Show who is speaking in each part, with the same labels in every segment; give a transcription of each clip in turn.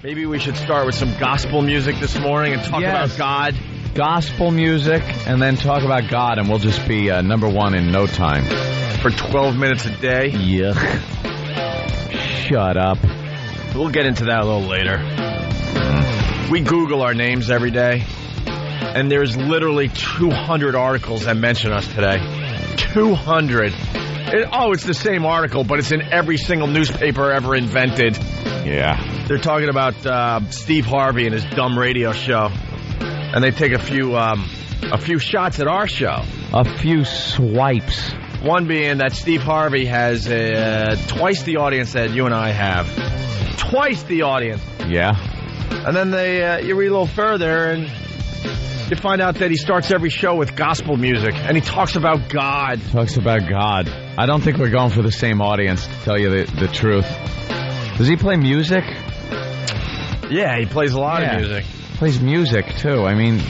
Speaker 1: Maybe we should start with some gospel music this morning and talk about God.
Speaker 2: Gospel music, and then talk about God, and we'll just be number one in no time.
Speaker 1: For 12 minutes a day?
Speaker 2: Yuck. Shut up.
Speaker 1: We'll get into that a little later. We Google our names every day, and there's literally 200 articles that mention us today. 200. It's the same article, but it's in every single newspaper ever invented.
Speaker 2: Yeah.
Speaker 1: They're talking about Steve Harvey and his dumb radio show. And they take a few shots at our show.
Speaker 2: A few swipes.
Speaker 1: One being that Steve Harvey has twice the audience that you and I have. Twice the audience.
Speaker 2: Yeah.
Speaker 1: And then you read a little further and you find out that he starts every show with gospel music. And he talks about God.
Speaker 2: Talks about God. I don't think we're going for the same audience, to tell you the truth. Does he play music?
Speaker 1: Yeah, he plays a lot of music.
Speaker 2: Plays music, too. I mean,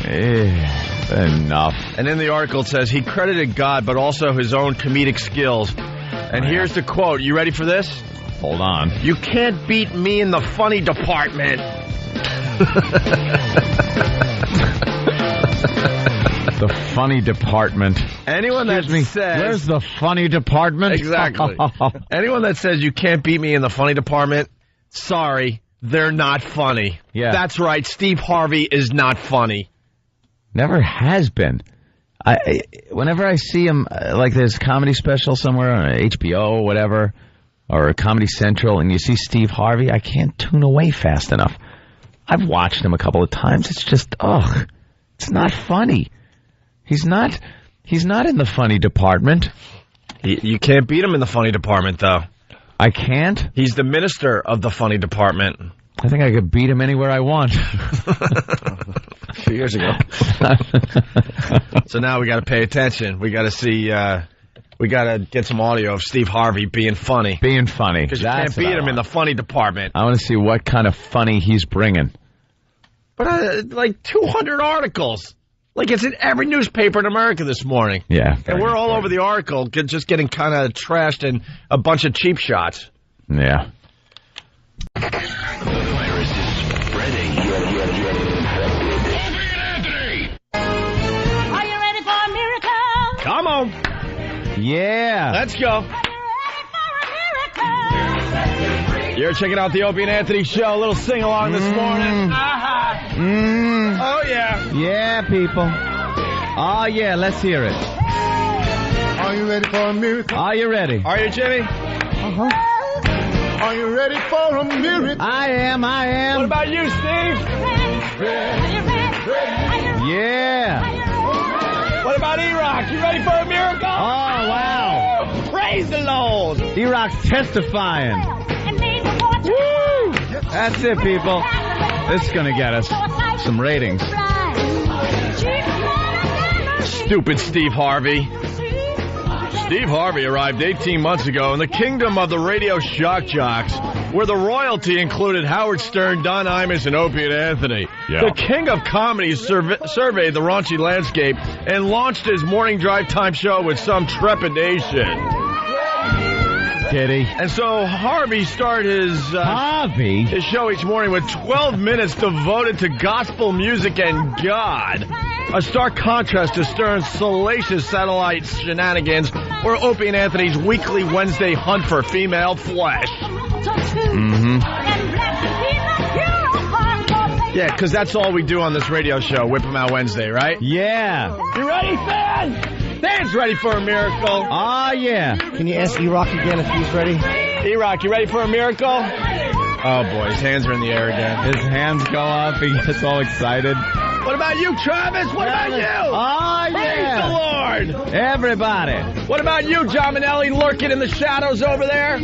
Speaker 2: enough.
Speaker 1: And in the article it says he credited God, but also his own comedic skills. And here's the quote. You ready for this?
Speaker 2: Hold on.
Speaker 1: You can't beat me in the funny department.
Speaker 2: The funny department.
Speaker 1: Anyone that says...
Speaker 2: Where's the funny department?
Speaker 1: Exactly. Anyone that says you can't beat me in the funny department, sorry, they're not funny.
Speaker 2: Yeah.
Speaker 1: That's right. Steve Harvey is not funny.
Speaker 2: Never has been. Whenever I see him, like there's a comedy special somewhere on HBO or whatever, or Comedy Central, and you see Steve Harvey, I can't tune away fast enough. I've watched him a couple of times. It's just, it's not funny. He's not in the funny department.
Speaker 1: You can't beat him in the funny department, though.
Speaker 2: I can't?
Speaker 1: He's the minister of the funny department.
Speaker 2: I think I could beat him anywhere I want.
Speaker 1: A few years ago. So now we got to pay attention. We got to see, we got to get some audio of Steve Harvey being funny.
Speaker 2: Being funny.
Speaker 1: Because you can't beat him in the funny department.
Speaker 2: I want to see what kind of funny he's bringing.
Speaker 1: But like 200 articles. Like it's in every newspaper in America this morning.
Speaker 2: Yeah.
Speaker 1: And we're all over the article, just getting kind of trashed and a bunch of cheap shots.
Speaker 2: Yeah.
Speaker 3: The virus is spreading.
Speaker 4: Are you ready for a miracle?
Speaker 1: Come on.
Speaker 2: Yeah.
Speaker 1: Let's go.
Speaker 4: Are you ready for a miracle?
Speaker 1: You're checking out the Opie and Anthony show. A little sing-along this morning. Oh, yeah.
Speaker 2: Yeah, people. Oh, yeah, let's hear it.
Speaker 5: Are you ready for a miracle?
Speaker 2: Are you ready?
Speaker 1: Are you, Jimmy?
Speaker 5: Uh-huh. Are you ready for a miracle?
Speaker 2: I am.
Speaker 1: What about you, Steve?
Speaker 2: Yeah.
Speaker 1: What about E-Rock? You ready for a miracle?
Speaker 2: Oh, wow.
Speaker 1: Praise the Lord.
Speaker 2: E-Rock's testifying. Woo! That's it, people. This is going to get us some ratings.
Speaker 1: Stupid Steve Harvey. Steve Harvey arrived 18 months ago in the kingdom of the radio shock jocks, where the royalty included Howard Stern, Don Imus, and Opie and Anthony.
Speaker 2: Yeah.
Speaker 1: The king of comedy surveyed the raunchy landscape and launched his morning drive time show with some trepidation.
Speaker 2: Kitty.
Speaker 1: And so Harvey started his show each morning with 12 minutes devoted to gospel music and God. A stark contrast to Stern's salacious satellite shenanigans or Opie and Anthony's weekly Wednesday hunt for female flesh.
Speaker 2: Mm-hmm.
Speaker 1: Yeah, because that's all we do on this radio show, Whip 'em Out Wednesday, right?
Speaker 2: Yeah.
Speaker 1: You ready, Stan? Stan's ready for a miracle.
Speaker 2: Oh, yeah.
Speaker 5: Can you ask E-Rock again if he's ready?
Speaker 1: E-Rock, you ready for a miracle? Oh, boy, his hands are in the air again.
Speaker 2: His hands go up. He gets all excited.
Speaker 1: What about you, Travis? What about you?
Speaker 2: Oh,
Speaker 1: Praise the Lord.
Speaker 2: Everybody.
Speaker 1: What about you, John Manelli, lurking in the shadows over there?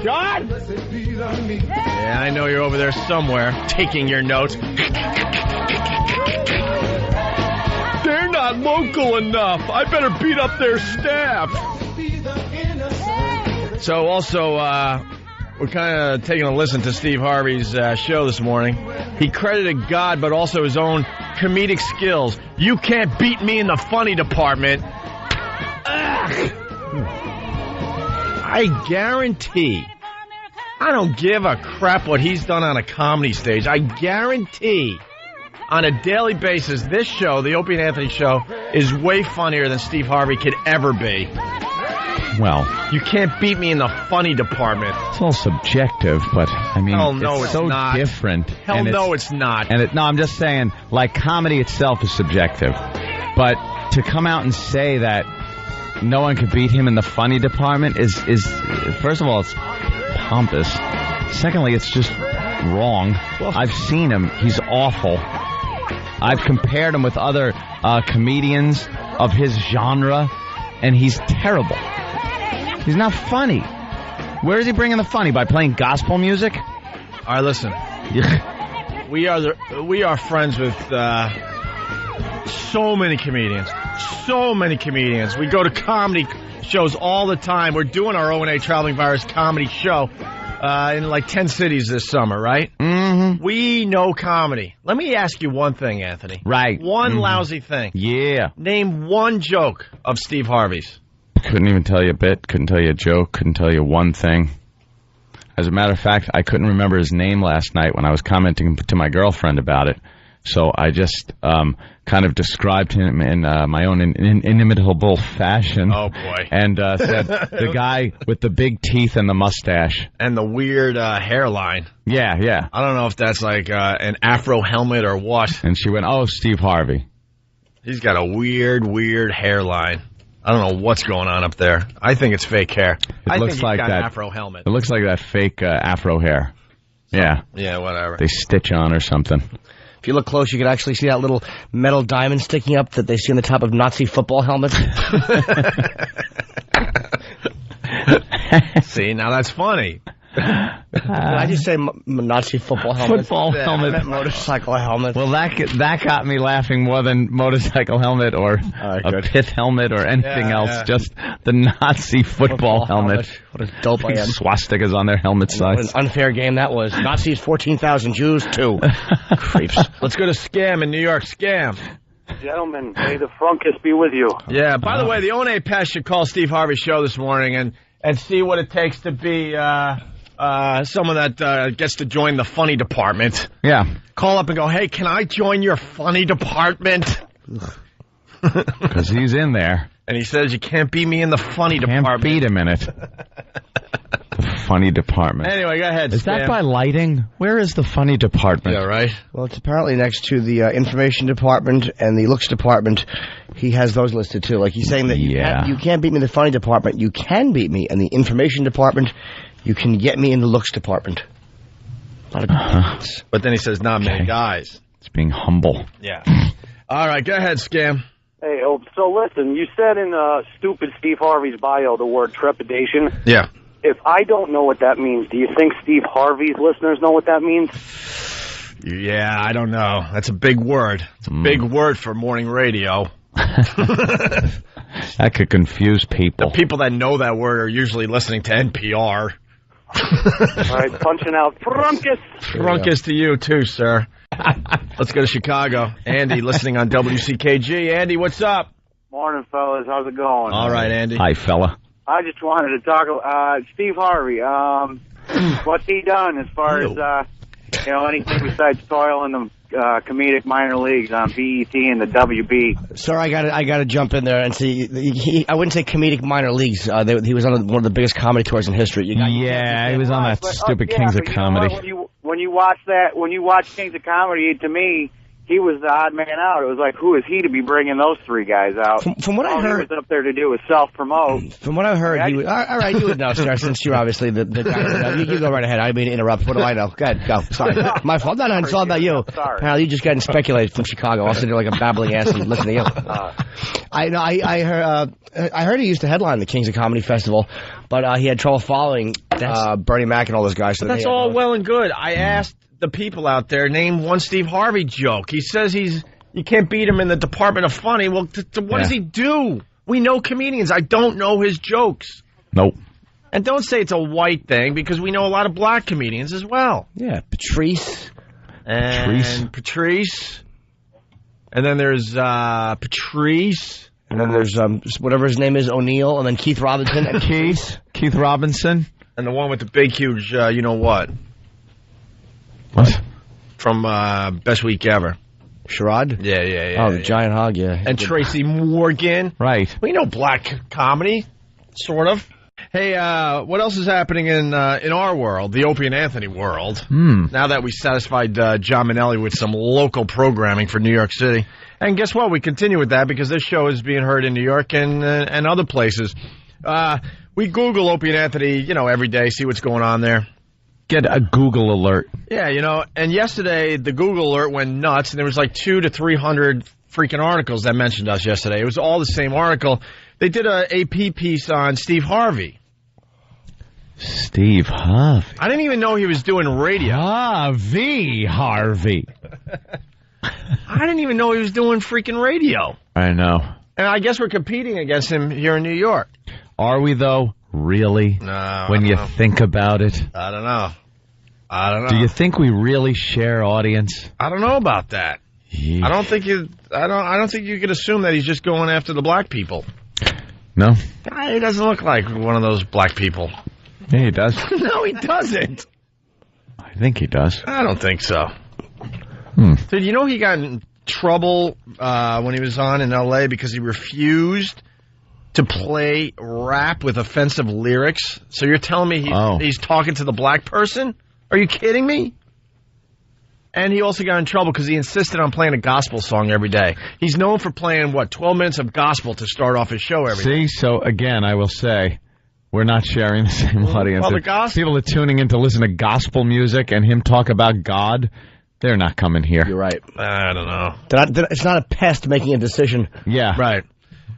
Speaker 1: John? Yeah, I know you're over there somewhere, taking your notes. They're not local enough. I better beat up their staff. So also, we're kind of taking a listen to Steve Harvey's show this morning. He credited God, but also his own comedic skills. You can't beat me in the funny department. Ugh. I guarantee I don't give a crap what he's done on a comedy stage. I guarantee on a daily basis, this show, the Opie and Anthony show, is way funnier than Steve Harvey could ever be.
Speaker 2: Well,
Speaker 1: you can't beat me in the funny department.
Speaker 2: It's all subjective, but I mean,
Speaker 1: hell no,
Speaker 2: it's so
Speaker 1: not.
Speaker 2: different.
Speaker 1: Hell no, it's not.
Speaker 2: No, I'm just saying, like, comedy itself is subjective. But to come out and say that no one could beat him in the funny department is first of all, it's pompous. Secondly, it's just wrong. I've seen him. He's awful. I've compared him with other comedians of his genre, and he's terrible. He's not funny. Where is he bringing the funny? By playing gospel music?
Speaker 1: All right, listen. We are friends with so many comedians. So many comedians. We go to comedy shows all the time. We're doing our O&A Traveling Virus comedy show in like 10 cities this summer, right?
Speaker 2: Mm-hmm.
Speaker 1: We know comedy. Let me ask you one thing, Anthony.
Speaker 2: Right.
Speaker 1: One lousy thing.
Speaker 2: Yeah.
Speaker 1: Name one joke of Steve Harvey's.
Speaker 2: Couldn't even tell you a bit. Couldn't tell you a joke. Couldn't tell you one thing. As a matter of fact, I couldn't remember his name last night when I was commenting to my girlfriend about it. So I just kind of described him in my own inimitable fashion.
Speaker 1: Oh, boy.
Speaker 2: And said, the guy with the big teeth and the mustache.
Speaker 1: And the weird hairline.
Speaker 2: Yeah, yeah.
Speaker 1: I don't know if that's like an afro helmet or what.
Speaker 2: And she went, oh, Steve Harvey.
Speaker 1: He's got a weird hairline. I don't know what's going on up there. I think it's fake hair.
Speaker 2: It looks like
Speaker 1: got
Speaker 2: that
Speaker 1: an afro helmet.
Speaker 2: It looks like that fake afro hair. Yeah.
Speaker 1: Yeah, whatever.
Speaker 2: They stitch on or something.
Speaker 6: If you look close, you can actually see that little metal diamond sticking up that they see on the top of Nazi football helmets.
Speaker 1: See, now that's funny.
Speaker 6: Did I just say Nazi football helmet?
Speaker 2: Football helmet.
Speaker 6: I meant motorcycle helmet.
Speaker 2: Well, that got me laughing more than motorcycle helmet or a pith helmet or anything else.
Speaker 1: Yeah.
Speaker 2: Just the Nazi football helmet.
Speaker 6: What a dope I am.
Speaker 2: Swastikas on their helmet
Speaker 6: What
Speaker 2: sides.
Speaker 6: an unfair game that was. Nazis, 14,000 Jews, 2. Creeps.
Speaker 1: Let's go to Scam in New York. Scam.
Speaker 7: Gentlemen, may the frunkus be with you.
Speaker 1: Yeah, by the way, the O&A Pest should call Steve Harvey's show this morning and see what it takes to be someone that gets to join the funny department.
Speaker 2: Yeah.
Speaker 1: Call up and go, hey, can I join your funny department?
Speaker 2: Because he's in there.
Speaker 1: And he says, you can't beat me in the funny department.
Speaker 2: Can't beat him in it. The funny department.
Speaker 1: Anyway, go ahead,
Speaker 2: Is that
Speaker 1: Scam.
Speaker 2: by lighting? Where is the funny department?
Speaker 1: Yeah, right?
Speaker 6: Well, it's apparently next to the information department and the looks department. He has those listed, too. Like, he's saying that you can't beat me in the funny department. You can beat me in the information department. You can get me in the looks department. A lot of difference.
Speaker 1: But then he says, not many guys.
Speaker 2: It's being humble.
Speaker 1: Yeah. All right, go ahead, Scam.
Speaker 7: Hey, so listen, you said in stupid Steve Harvey's bio the word trepidation.
Speaker 1: Yeah.
Speaker 7: If I don't know what that means, do you think Steve Harvey's listeners know what that means?
Speaker 1: Yeah, I don't know. That's a big word. It's a big word for morning radio.
Speaker 2: That could confuse people.
Speaker 1: The people that know that word are usually listening to NPR.
Speaker 7: All right, punching out frunkus.
Speaker 1: Frunkus to you, too, sir. Let's go to Chicago. Andy, listening on WCKG. Andy, what's up?
Speaker 7: Morning, fellas. How's it going?
Speaker 1: All right, Andy.
Speaker 2: Hi, fella.
Speaker 7: I just wanted to talk Steve Harvey. What's he done as far as anything besides toil in the comedic minor leagues on BET and the WB?
Speaker 6: Sir, I got to jump in there and see. I wouldn't say comedic minor leagues. He was on one of the biggest comedy tours in history.
Speaker 2: He was on that stupid Kings of Comedy.
Speaker 7: When you watch Kings of Comedy, to me, he was the odd man out. It was like, who is he to be bringing those three guys out?
Speaker 6: From what I heard,
Speaker 7: he was up there to do was self-promote.
Speaker 6: From what I heard, he was... All right, you would know, sir, since you're obviously the guy. You go right ahead. I mean to interrupt. What do I know? Go ahead, go. Sorry. My fault. No, it's all about you.
Speaker 7: Sorry.
Speaker 6: Pal, you just got speculated from Chicago. I'll sit there like a babbling ass and listen to you. I heard he used to headline the Kings of Comedy Festival, but he had trouble following Bernie Mac and all those guys. So
Speaker 1: that's all well and good. I asked the people out there, name one Steve Harvey joke. He says you can't beat him in the Department of Funny. Well, what does he do? We know comedians. I don't know his jokes.
Speaker 2: Nope.
Speaker 1: And don't say it's a white thing, because we know a lot of black comedians as well.
Speaker 6: Yeah, Patrice.
Speaker 1: And Patrice. And then there's Patrice.
Speaker 6: And then there's whatever his name is, O'Neill, and then Keith Robinson. And
Speaker 2: Keith Robinson.
Speaker 1: And the one with the big, huge, you know what?
Speaker 2: What?
Speaker 1: From Best Week Ever.
Speaker 6: Sherrod?
Speaker 1: Yeah.
Speaker 6: Oh, the giant hog, yeah.
Speaker 1: And Tracy Morgan.
Speaker 2: Right.
Speaker 1: We know black comedy, sort of. Hey, what else is happening in our world, the Opie and Anthony world? Now that we satisfied John Minnelli with some local programming for New York City. And guess what? We continue with that because this show is being heard in New York and other places. We Google Opie and Anthony, every day, see what's going on there.
Speaker 2: Get a Google alert.
Speaker 1: Yeah, and yesterday the Google alert went nuts, and there was like 200 to 300 freaking articles that mentioned us yesterday. It was all the same article. They did a AP piece on Steve Harvey.
Speaker 2: Steve Harvey.
Speaker 1: I didn't even know he was doing radio.
Speaker 2: Harvey.
Speaker 1: I didn't even know he was doing freaking radio.
Speaker 2: I know.
Speaker 1: And I guess we're competing against him here in New York.
Speaker 2: Are we, though? Really?
Speaker 1: No.
Speaker 2: When you think about it?
Speaker 1: I don't know.
Speaker 2: Do you think we really share audience?
Speaker 1: I don't know about that.
Speaker 2: Yeesh.
Speaker 1: I don't think you could assume that he's just going after the black people.
Speaker 2: No?
Speaker 1: He doesn't look like one of those black people.
Speaker 2: Yeah, he does.
Speaker 1: No, he doesn't.
Speaker 2: I think he does.
Speaker 1: I don't think so. Dude, he got in trouble when he was on in L.A. because he refused to play rap with offensive lyrics. So you're telling me he's talking to the black person? Are you kidding me? And he also got in trouble because he insisted on playing a gospel song every day. He's known for playing, 12 minutes of gospel to start off his show every day.
Speaker 2: See, so again, I will say, we're not sharing the same audience.
Speaker 1: Well, the gospel.
Speaker 2: People are tuning in to listen to gospel music and him talk about God. They're not coming here.
Speaker 6: You're right.
Speaker 1: I don't know.
Speaker 6: It's not a pest making a decision.
Speaker 2: Yeah.
Speaker 1: Right.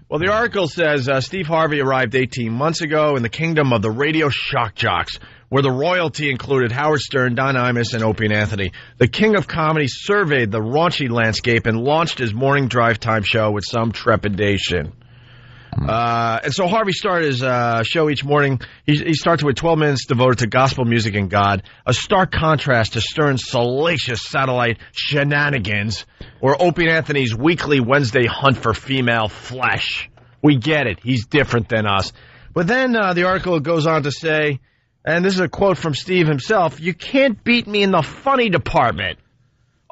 Speaker 1: Well, the article says Steve Harvey arrived 18 months ago in the kingdom of the radio shock jocks, where the royalty included Howard Stern, Don Imus, and Opie and Anthony. The king of comedy surveyed the raunchy landscape and launched his morning drive time show with some trepidation. And so Harvey started his show each morning. He starts with 12 minutes devoted to gospel music and God, a stark contrast to Stern's salacious satellite shenanigans, or Opie and Anthony's weekly Wednesday hunt for female flesh. We get it. He's different than us. But then the article goes on to say, and this is a quote from Steve himself, "You can't beat me in the funny department.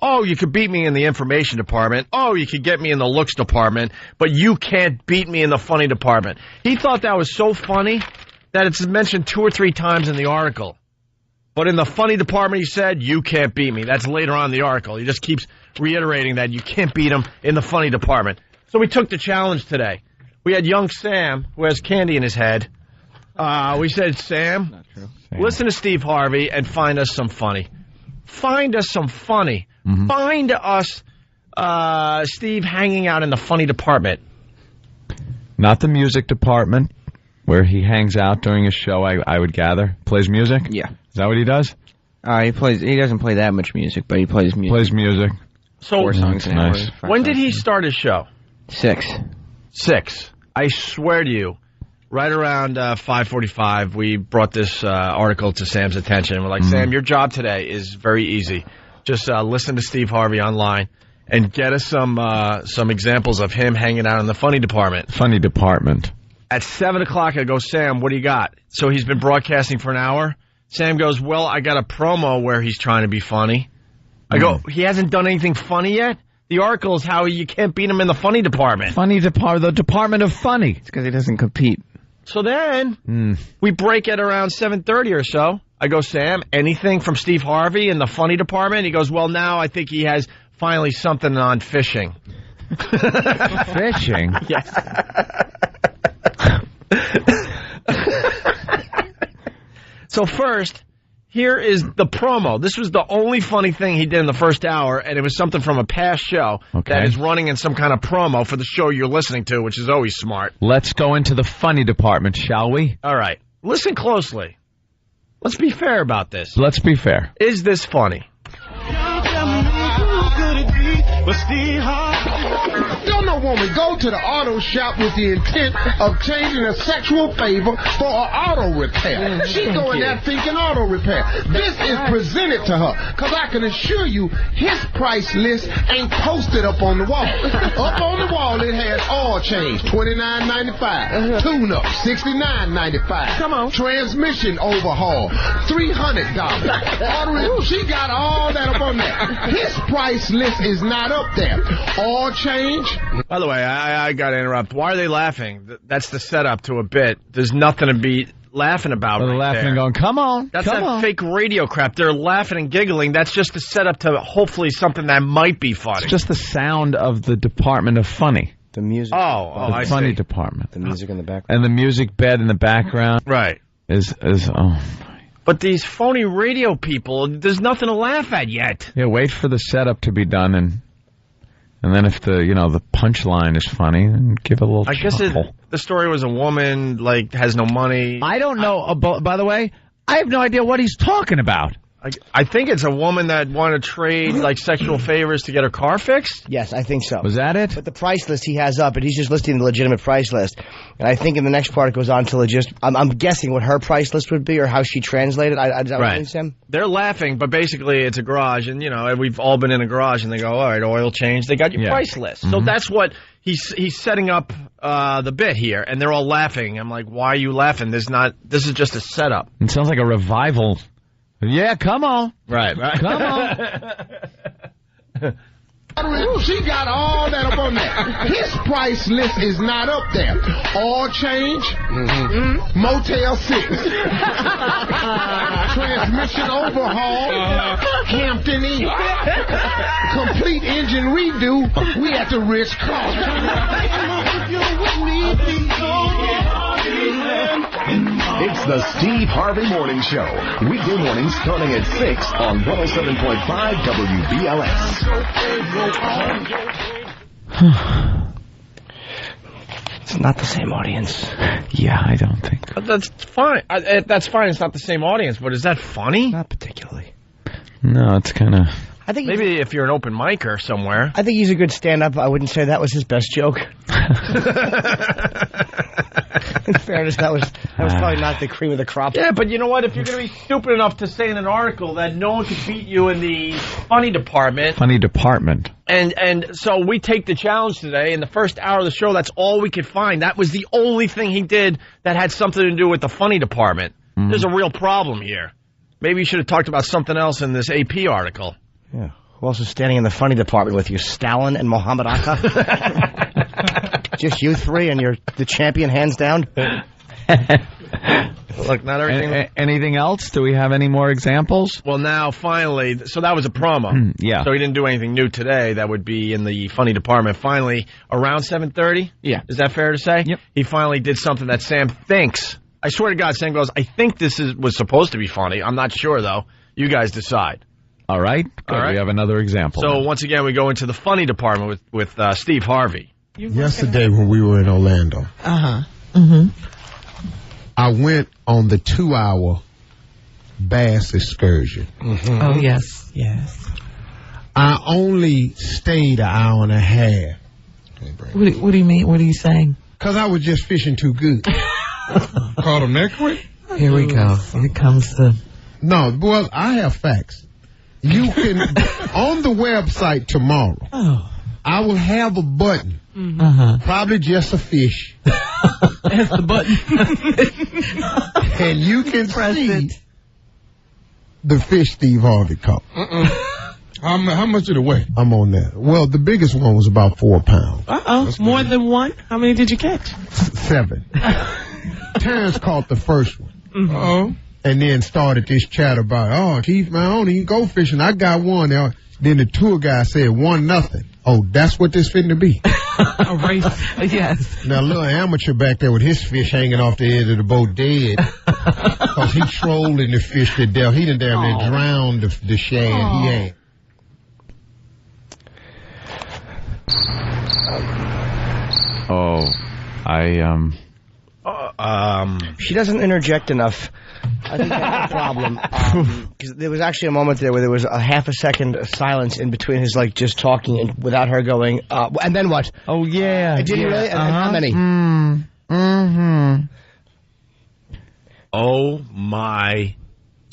Speaker 1: Oh, you could beat me in the information department. Oh, you could get me in the looks department, but you can't beat me in the funny department." He thought that was so funny that it's mentioned 2 or 3 times in the article. But in the funny department, he said, "You can't beat me." That's later on in the article. He just keeps reiterating that you can't beat him in the funny department. So we took the challenge today. We had young Sam, who has candy in his head. We said, Sam, listen to Steve Harvey and find us some funny. Find us some funny. Mm-hmm. Find us Steve hanging out in the funny department.
Speaker 2: Not the music department, where he hangs out during his show, I would gather. Plays music?
Speaker 8: Yeah.
Speaker 2: Is that what he does?
Speaker 8: He doesn't play that much music, but he plays music.
Speaker 2: Plays music.
Speaker 1: So
Speaker 8: 4 songs an hour.
Speaker 2: Nice.
Speaker 1: When did he start his show?
Speaker 8: 6.
Speaker 1: 6. I swear to you, right around 5:45, we brought this article to Sam's attention. We're like, Sam, your job today is very easy. Just listen to Steve Harvey online and get us some examples of him hanging out in the funny department.
Speaker 2: Funny department.
Speaker 1: At 7 o'clock, I go, Sam, what do you got? So he's been broadcasting for an hour. Sam goes, well, I got a promo where he's trying to be funny. I go, he hasn't done anything funny yet? The article is how you can't beat him in the funny department.
Speaker 2: The department of funny.
Speaker 8: It's because he doesn't compete.
Speaker 1: So then, we break at around 7:30 or so. I go, Sam, anything from Steve Harvey in the funny department? He goes, well, now I think he has finally something on fishing.
Speaker 2: Fishing?
Speaker 1: Yes. So first, here is the promo. This was the only funny thing he did in the first hour, and it was something from a past show that is running in some kind of promo for the show you're listening to, which is always smart.
Speaker 2: Let's go into the funny department, shall we?
Speaker 1: All right. Listen closely. Let's be fair about this.
Speaker 2: Let's be fair.
Speaker 1: Is this funny?
Speaker 5: Y'all tell me who could it be? But Steve Harvey. Don't no woman go to the auto shop with the intent of changing a sexual favor for an auto repair. She going there thinking auto repair. This is presented to her, because I can assure you his price list ain't posted up on the wall. Up on the wall it has oil change, $29.95. Tune-up, $69.95. Come on. Transmission overhaul, $300. She got all that up on there. His price list is not up there. All change.
Speaker 1: By the way, I got to interrupt. Why are they laughing? That's the setup to a bit. There's nothing to be laughing about.
Speaker 2: They're laughing and going, come on.
Speaker 1: That's that fake radio crap. They're laughing and giggling. That's just a setup to hopefully something that might be funny.
Speaker 2: It's just the sound of the Department of Funny.
Speaker 6: The music.
Speaker 1: I see.
Speaker 2: Funny department.
Speaker 6: The music in the background.
Speaker 2: And the music bed in the background.
Speaker 1: Right.
Speaker 2: Is
Speaker 1: But these phony radio people, there's nothing to laugh at yet.
Speaker 2: Yeah, wait for the setup to be done, and then if the punchline is funny, then give it a little chuckle.
Speaker 1: Guess the story was a woman, has no money.
Speaker 2: I don't know. By the way, I have no idea what he's talking about.
Speaker 1: I think it's a woman that wanted to trade sexual favors to get her car fixed.
Speaker 6: Yes, I think so.
Speaker 2: Was that it?
Speaker 6: But the price list he has up, and he's just listing the legitimate price list. And I think in the next part it goes on to I'm guessing what her price list would be or how she translated. Is that what you said?
Speaker 1: They're laughing, but basically it's a garage, and we've all been in a garage, and they go, all right, oil change. They got your price list. Mm-hmm. So that's what he's setting up the bit here, and they're all laughing. I'm like, why are you laughing? This is just a setup.
Speaker 2: It sounds like a revival. Yeah, come on.
Speaker 1: Right.
Speaker 2: Come on.
Speaker 5: She got all that up on there. His price list is not up there. All change, Motel 6, transmission overhaul, Hampton Inn, complete engine redo. We at the Ritz-Carlton.
Speaker 3: It's the Steve Harvey Morning Show. Weekday mornings starting at 6 on 107.5 WBLS.
Speaker 6: It's not the same audience.
Speaker 2: Yeah, I don't think.
Speaker 1: But that's fine. That's fine. It's not the same audience, but is that funny?
Speaker 6: Not particularly.
Speaker 2: No, it's kind of...
Speaker 6: I think
Speaker 1: maybe if you're an open micer somewhere.
Speaker 6: I think he's a good stand-up. I wouldn't say that was his best joke. In fairness, that was probably not the cream of the crop.
Speaker 1: Yeah, but you know what? If you're going to be stupid enough to say in an article that no one could beat you in the funny department.
Speaker 2: Funny department.
Speaker 1: And so we take the challenge today. In the first hour of the show, that's all we could find. That was the only thing he did that had something to do with the funny department. Mm-hmm. There's a real problem here. Maybe you should have talked about something else in this AP article.
Speaker 6: Yeah. Who else is standing in the funny department with you? Stalin and Muhammad Akka? Just you three, and you're the champion hands down?
Speaker 1: Look, not everything.
Speaker 2: Anything else? Do we have any more examples?
Speaker 1: Well, now, finally, so that was a promo.
Speaker 2: Yeah.
Speaker 1: So he didn't do anything new today. That would be in the funny department. Finally, around 7:30?
Speaker 2: Yeah.
Speaker 1: Is that fair to say?
Speaker 2: Yep.
Speaker 1: He finally did something that Sam thinks. I swear to God, Sam goes, I think this was supposed to be funny. I'm not sure, though. You guys decide.
Speaker 2: All right. Good. All right. We have another example.
Speaker 1: So, once again, we go into the funny department with Steve Harvey.
Speaker 5: Yesterday when we were in Orlando, I went on the 2-hour bass excursion.
Speaker 9: Mm-hmm. Oh, yes.
Speaker 5: I only stayed an hour and a half.
Speaker 9: What do you mean? What are you saying?
Speaker 5: Because I was just fishing too good. Caught him that quick?
Speaker 9: Here we go. Here comes the...
Speaker 5: No, well, I have facts. You can, on the website tomorrow, I will have a button. Probably just a fish.
Speaker 9: That's the button.
Speaker 5: And you can see the fish Steve Harvey caught. How much did it weigh? I'm on that. Well, the biggest one was about 4 pounds.
Speaker 9: More than one? How many did you catch?
Speaker 5: 7. Terrence caught the first one. And then started this chat about, Chief, man, I don't even go fishing. I got one. Then the tour guy said 1-0. Oh, that's what this fitting to be.
Speaker 9: A race. Yes.
Speaker 5: Now, a little amateur back there with his fish hanging off the edge of the boat dead. Because he trolling the fish to death. He done damn near drowned the shad. He ain't.
Speaker 6: She doesn't interject enough. I think that's the problem. Because there was actually a moment there where there was a half a second of silence in between his just talking and without her going. And then what?
Speaker 2: Oh yeah.
Speaker 6: Did you really? And how many?
Speaker 1: Oh my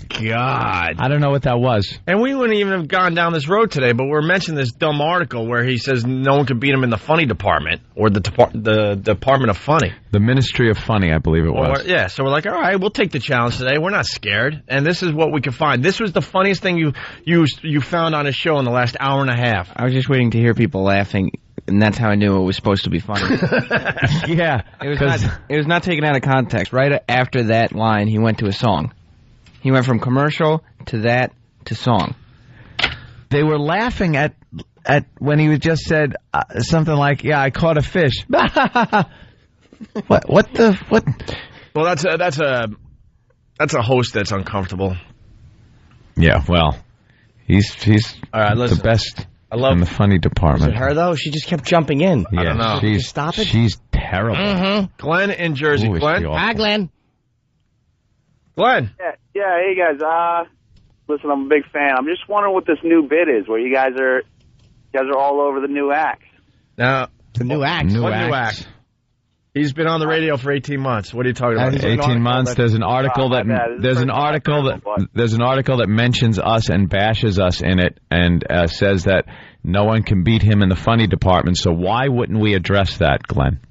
Speaker 1: God.
Speaker 2: I don't know what that was.
Speaker 1: And we wouldn't even have gone down this road today, but we're mentioning this dumb article where he says no one could beat him in the funny department, or the Department of Funny.
Speaker 2: The Ministry of Funny, I believe it was.
Speaker 1: Yeah, so we're like, all right, we'll take the challenge today. We're not scared. And this is what we could find. This was the funniest thing you found on his show in the last hour and a half.
Speaker 8: I was just waiting to hear people laughing, and that's how I knew it was supposed to be funny.
Speaker 2: Yeah.
Speaker 8: It was not taken out of context. Right after that line, he went to a song. He went from commercial to that to song.
Speaker 2: They were laughing at when he just said something like, "Yeah, I caught a fish." What?
Speaker 1: Well, that's a host that's uncomfortable.
Speaker 2: Yeah, well, he's
Speaker 1: all right,
Speaker 2: the best in the funny department.
Speaker 6: Was it her though? She just kept jumping in.
Speaker 2: Yeah,
Speaker 1: I don't know.
Speaker 6: Stop it.
Speaker 2: She's terrible.
Speaker 1: Glenn in Jersey.
Speaker 2: Ooh,
Speaker 1: Glenn.
Speaker 6: Hi, Glenn.
Speaker 1: Glenn.
Speaker 7: Yeah, hey guys. Listen, I'm a big fan. I'm just wondering what this new bit is, where you guys are all over the new acts.
Speaker 1: Now,
Speaker 6: the new act.
Speaker 1: New act? He's been on the radio for 18 months. What are you talking about?
Speaker 2: 18 months. There's an article there's an article that mentions us and bashes us in it, and says that no one can beat him in the funny department. So why wouldn't we address that, Glenn?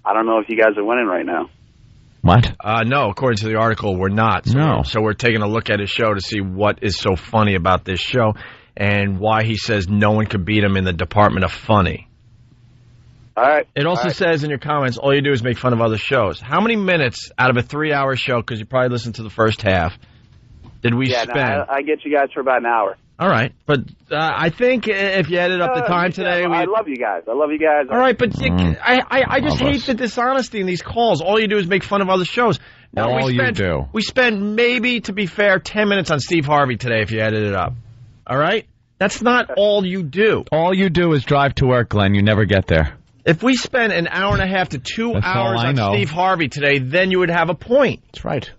Speaker 7: I don't know if you guys are winning right now.
Speaker 2: What?
Speaker 1: No, according to the article, we're not. So we're taking a look at his show to see what is so funny about this show and why he says no one could beat him in the Department of Funny.
Speaker 7: All right.
Speaker 1: It also says in your comments, all you do is make fun of other shows. How many minutes out of a 3-hour show, because you probably listened to the first half, did we spend?
Speaker 7: No, I get you guys for about an hour.
Speaker 1: All right. But I think if you added up the time today...
Speaker 7: I love you guys. All
Speaker 1: right, but I just hate the dishonesty in these calls. All you do is make fun of other shows. No, we spent maybe, to be fair, 10 minutes on Steve Harvey today if you added it up. All right? That's not all you do.
Speaker 2: All you do is drive to work, Glenn. You never get there.
Speaker 1: If we spent an hour and a half to 2 hours on Steve Harvey today, then you would have a point.
Speaker 6: That's right.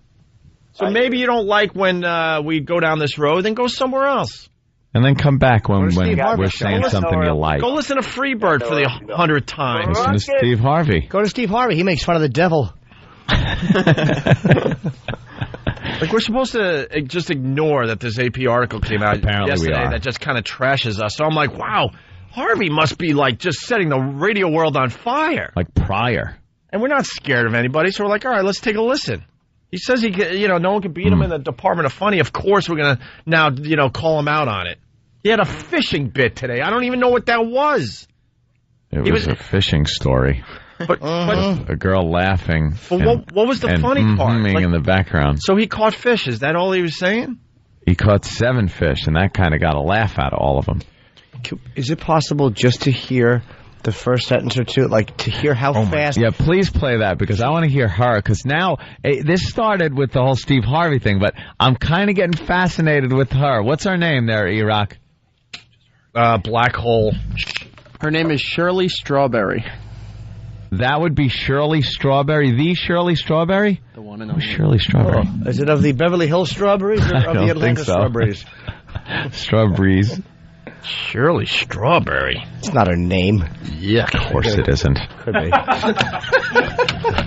Speaker 1: So maybe you don't like when we go down this road, then go somewhere else.
Speaker 2: And then come back when we're saying something you like.
Speaker 1: Go listen to Freebird for the 100th time.
Speaker 2: Listen to Steve Harvey.
Speaker 6: Go to Steve Harvey. He makes fun of the devil.
Speaker 1: Like, we're supposed to just ignore that this AP article came out yesterday that just kind of trashes us. So I'm like, wow, Harvey must be like just setting the radio world on fire.
Speaker 2: Like Pryor.
Speaker 1: And we're not scared of anybody, so we're like, all right, let's take a listen. He says no one can beat him in the Department of Funny. Of course we're going to now, call him out on it. He had a fishing bit today. I don't even know what that was.
Speaker 2: It was a fishing story.
Speaker 1: But
Speaker 2: a girl laughing.
Speaker 1: But what was the funny part?
Speaker 2: In the background.
Speaker 1: So he caught fish. Is that all he was saying?
Speaker 2: He caught 7 fish, and that kind of got a laugh out of all of them.
Speaker 6: Is it possible just to hear the first sentence or two, to hear how fast?
Speaker 2: Yeah, please play that, because I want to hear her, because now, this started with the whole Steve Harvey thing, but I'm kind of getting fascinated with her. What's her name there, E-Rock?
Speaker 1: Black Hole.
Speaker 10: Her name is Shirley Strawberry.
Speaker 2: That would be Shirley Strawberry, the Shirley Strawberry?
Speaker 10: The one and only.
Speaker 2: Shirley Strawberry.
Speaker 6: Oh, is it of the Beverly Hills Strawberries or of the Atlanta Strawberries?
Speaker 2: Strawberries.
Speaker 1: Shirley Strawberry.
Speaker 6: It's not her name.
Speaker 1: Yeah,
Speaker 2: of course it isn't.
Speaker 6: Could be.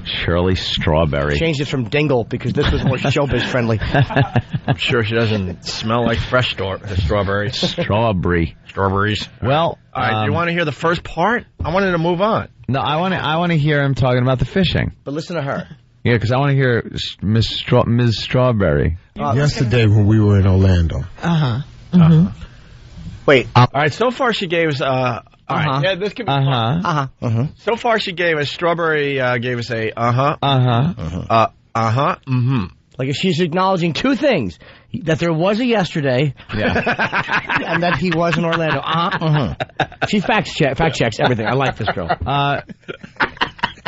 Speaker 2: Shirley Strawberry.
Speaker 6: Changed it from Dingle because this was more showbiz friendly.
Speaker 1: I'm sure she doesn't smell like fresh strawberries. Strawberries.
Speaker 2: Well,
Speaker 1: all right. Do you want to hear the first part? I wanted to move on.
Speaker 2: No, I want to hear him talking about the fishing.
Speaker 6: But listen to her.
Speaker 2: Yeah, because I want to hear Ms. Strawberry.
Speaker 5: Yesterday when we were in Orlando.
Speaker 6: Wait.
Speaker 1: All right. So far, she gave us. All right. Yeah, this could be fun. So far, she gave us Strawberry. Gave us a
Speaker 6: Like if she's acknowledging two things: that there was a yesterday, and that he was in Orlando. She fact checks everything. I like this girl.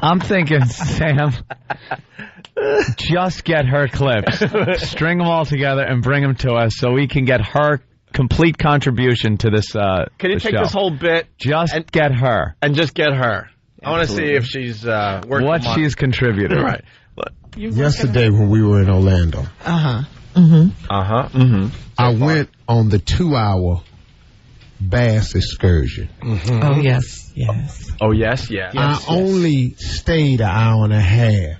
Speaker 2: I'm thinking, Sam, just get her clips, string them all together, and bring them to us so we can get her complete contribution to this.
Speaker 1: Can you take
Speaker 2: show.
Speaker 1: this whole bit?
Speaker 2: Just get her.
Speaker 1: And just get her. I want to see if she's working.
Speaker 2: What she's contributed.
Speaker 1: Right.
Speaker 5: Yesterday when we were in Orlando, I went on the 2-hour bass excursion.
Speaker 9: Oh, yes, yes.
Speaker 1: Oh, yes, yeah.
Speaker 5: I only stayed an hour and a half.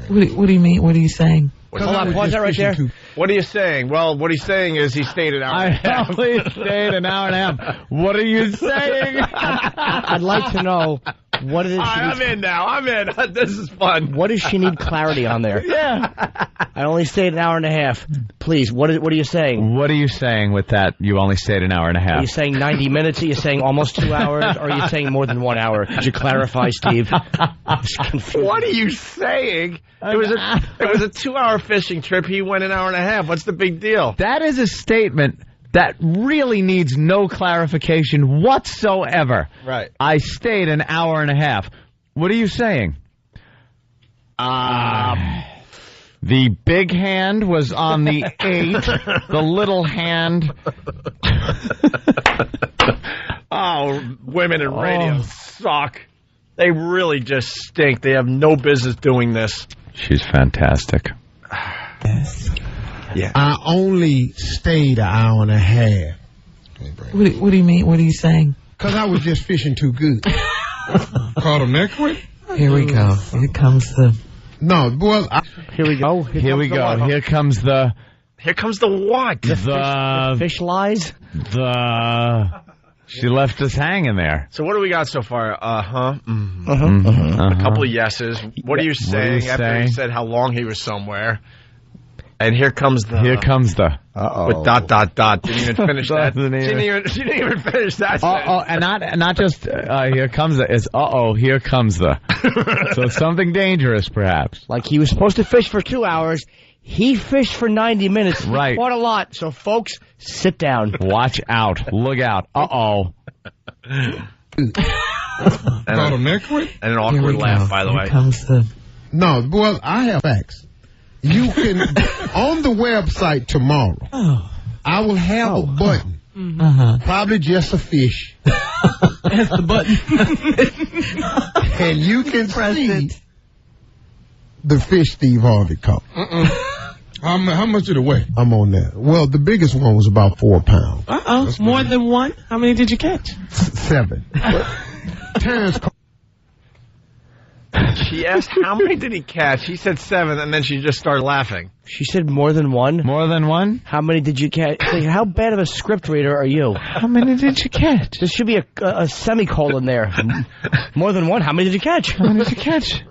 Speaker 9: What do you mean? What are you saying?
Speaker 6: Hold on, pause that right there.
Speaker 1: What are you saying? Well, what he's saying is he stayed an hour and a half.
Speaker 2: I only stayed an hour and a half. What are you saying?
Speaker 6: I'd like to know what it is.
Speaker 1: I'm in now. I'm in. This is fun.
Speaker 6: What does she need clarity on there?
Speaker 2: Yeah.
Speaker 6: I only stayed an hour and a half. Please, what are you saying?
Speaker 2: What are you saying with that? You only stayed an hour and a half.
Speaker 6: Are you saying 90 minutes? Are you saying almost 2 hours? Or are you saying more than 1 hour? Could you clarify, Steve?
Speaker 1: What are you saying? It was a 2-hour fishing trip. He went an hour and a half. What's the big deal?
Speaker 2: That is a statement that really needs no clarification whatsoever.
Speaker 1: Right.
Speaker 2: I stayed an hour and a half. What are you saying? The big hand was on the 8. The little hand.
Speaker 1: Oh, women in radio suck. They really just stink. They have no business doing this.
Speaker 2: She's fantastic.
Speaker 9: Yes.
Speaker 1: Yeah.
Speaker 5: I only stayed an hour and a half.
Speaker 9: What do you mean? What are you saying?
Speaker 5: Because I was just fishing too good. Caught him next week?
Speaker 9: Here we go. Here comes the...
Speaker 5: No, boy.
Speaker 6: Here we go.
Speaker 2: Here we go. Here comes the...
Speaker 1: Here comes the what?
Speaker 6: The fish lies?
Speaker 2: She left us hanging there.
Speaker 1: So what do we got so far? A
Speaker 2: Uh-huh.
Speaker 1: couple of yeses. What are you saying after he said how long he was somewhere? And here comes the... With ... Didn't even finish that. She didn't even finish that.
Speaker 2: And not just here comes the... It's here comes the... So something dangerous, perhaps.
Speaker 6: Like he was supposed to fish for 2 hours. He fished for 90 minutes.
Speaker 2: Right.
Speaker 6: He caught a lot. So, folks, sit down.
Speaker 2: Watch out. Look out.
Speaker 5: Caught him next week?
Speaker 1: And an awkward laugh, by the way.
Speaker 9: Here comes the...
Speaker 5: No, boy, I have facts. You can, on the website tomorrow, I will have a button. Probably just a fish.
Speaker 9: That's the button.
Speaker 5: And you can see the fish Steve Harvey caught. How much did it weigh? I'm on that. Well, the biggest one was about 4 pounds.
Speaker 9: More than one? How many did you catch?
Speaker 5: 7. Terrence
Speaker 1: She asked how many did he catch. He said 7, and then she just started laughing.
Speaker 6: She said more than one?
Speaker 2: More than one?
Speaker 6: How many did you catch? How bad of a script reader are you?
Speaker 2: How many did you catch?
Speaker 6: There should be a semicolon there. More than one? How many did you catch?
Speaker 2: How many did you catch?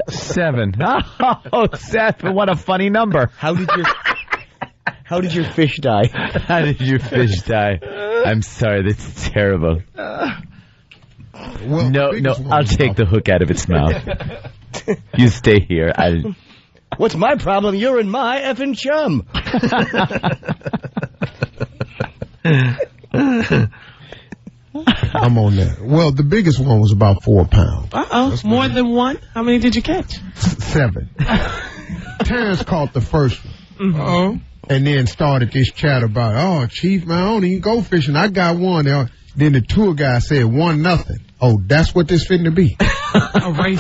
Speaker 2: 7. Oh, 7. What a funny number.
Speaker 6: How did your fish die?
Speaker 2: How did your fish die? I'm sorry, that's terrible.
Speaker 5: Well,
Speaker 2: no, I'll take the hook out of its mouth. You stay here.
Speaker 6: What's my problem? You're in my effing chum.
Speaker 5: I'm on that. Well, the biggest one was about 4 pounds.
Speaker 9: More than one? How many did you catch?
Speaker 5: 7. Terrence caught the first one. And then started this chat about, Chief, man, I don't even go fishing. I got one. Then the tour guy said 1-0. Oh, that's what this fitting to be.
Speaker 9: A race.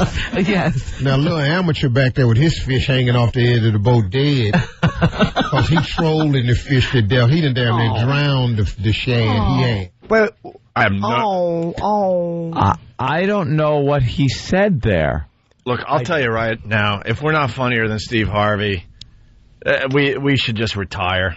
Speaker 9: Yes.
Speaker 5: Now, little amateur back there with his fish hanging off the edge of the boat dead. Because he trolling the fish to death. He done damn near drowned the shad. He ain't.
Speaker 1: Well, I'm not.
Speaker 2: I don't know what he said there.
Speaker 1: Look, I'll tell you right now, if we're not funnier than Steve Harvey, we should just retire.